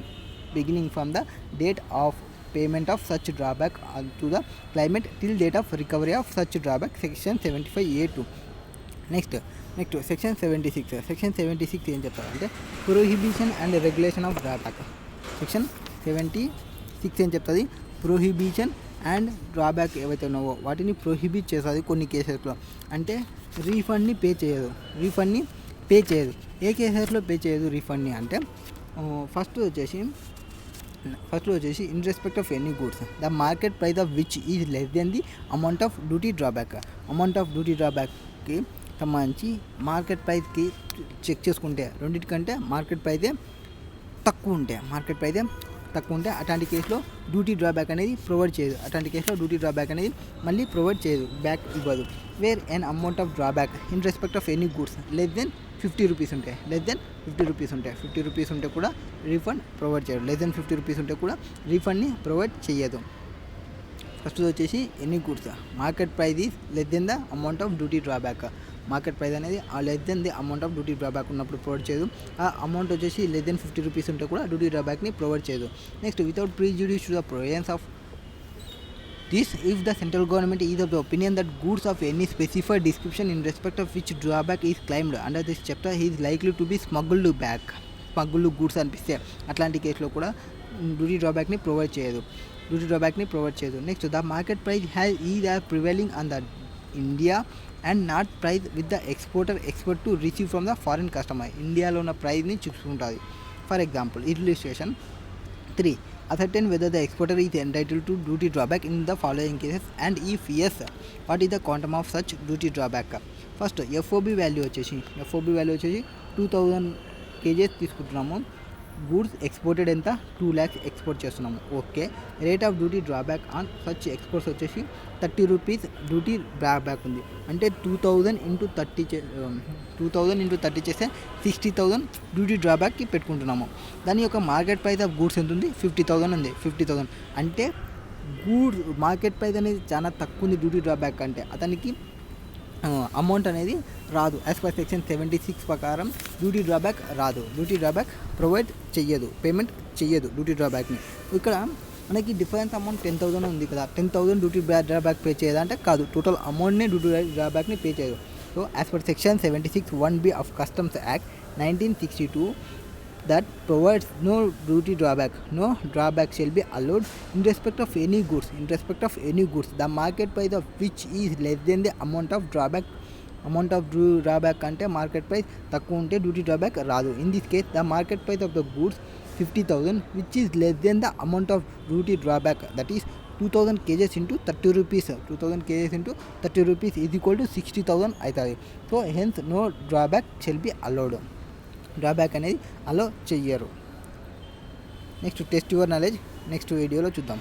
beginning from the date of payment of such drawback to the claimant till date of recovery of such drawback. Section 75A2. Next section 76 ఏం చెప్తారంటే prohibition and regulation of drawback. Section 76 ఏం చెప్తుంది, prohibition and drawback ఏవైతే ఉన్నావో వాటిని prohibit చేస్తుంది కొన్ని కేసెస్లో. అంటే రీఫండ్ని పే చేయదు. ఏ కేసెస్లో పే చేయదు రీఫండ్ని అంటే ఫస్ట్ వచ్చేసి in respect of any goods the market price of which is less than the amount of duty drawback. Amount of duty డ్రాబ్యాక్కి సంబంధించి మార్కెట్ ప్రైస్కి చెక్ చేసుకుంటే రెండింటికంటే మార్కెట్ ప్రైజే తక్కువ ఉంటే అట్లాంటి కేసులో డ్యూటీ డ్రాబ్యాక్ అనేది ప్రొవైడ్ చేయదు. మళ్ళీ ప్రొవైడ్ చేయదు, బ్యాక్ ఇవ్వదు. Where an amount of drawback in respect of any goods less than 50 rupees ఉంటాయి, 50 rupees ఉంటే కూడా రీఫండ్ ప్రొవైడ్ చేయదు. లెస్ దెన్ 50 rupees ఉంటే కూడా రీఫండ్ని ప్రొవైడ్ చేయదు. ఫస్ట్ వచ్చేసి any goods market price is less than the amount of duty drawback. Market price అనేది less than the amount of duty drawback ఉన్నప్పుడు ప్రొవైడ్ చేయదు. ఆ అమౌంట్ వచ్చేసి లెస్ దెన్ 50 rupees ఉంటే కూడా డ్యూటీ డ్రాబ్యాక్ని ప్రొవైడ్ చేయదు. Next without prejudice to the provisions of this if the central government is of the opinion that goods of any specified description in respect of which drawback is claimed under this chapter is likely to be smuggled goods అనిపిస్తే అట్లాంటి కేసులో కూడా duty డ్రాబ్యాక్ని provide చేయదు. Next the market price is prevailing on the India and not price with the export to receive from the foreign customer. ఇండియాలో ఉన్న ప్రైస్ని చూసుకుంటుంది. For example illustration 3 ascertain whether the exporter is entitled to duty drawback in the following cases and if yes what is the quantum of such duty drawback. First FOB value వచ్చేసి 2000 kgs తీసుకుంటున్నాము. Goods exported ఎంత 2 lakhs export చేస్తున్నాము. Okay, rate of duty drawback on such exports వచ్చేసి 30 rupees duty drawback ఉంది. అంటే 2000 into 30 చేస్తే 60,000 duty డ్రాబ్యాక్కి పెట్టుకుంటున్నాము. దాని యొక్క మార్కెట్ ప్రైస్ ఆఫ్ గూడ్స్ ఎంత ఉంది, 50,000 ఉంది. 50,000 అంటే గూడ్స్ మార్కెట్ ప్రైస్ అనేది చాలా తక్కువ ఉంది డ్యూటీ డ్రాబ్యాక్ అంటే అతనికి అమౌంట్ అనేది రాదు. యాజ్ పర్ సెక్షన్ 76 ప్రకారం డ్యూటీ డ్రాబ్యాక్ రాదు. డ్యూటీ డ్రాబ్యాక్ ప్రొవైడ్ చెయ్యదు, పేమెంట్ చెయ్యదు డ్యూటీ డ్రాబ్యాక్ని. ఇక్కడ మనకి డిఫరెన్స్ అమౌంట్ 10,000 ఉంది కదా, 10,000 డ్యూటీ డ్రాబ్యాక్ పే చేయదా అంటే కాదు, టోటల్ అమౌంట్నే డ్యూటీ డ్రాబ్యాక్ని పే చేయదు. So as per section 76 1B of customs act 1962 that provides no drawback shall be allowed in respect of any goods the market price of which is less than the amount of drawback అంటే market price తక్కువ ఉంటే duty drawback రాదు. In this case the market price of the goods 50,000 which is less than the amount of duty drawback that is 2000 kgs into 30 rupees is equal to 60,000 అవుతుంది. So hence no drawback shall be allowed. Drawback అనేది allow చెయ్యరు. Next test your knowledge next వీడియోలో చూద్దాం.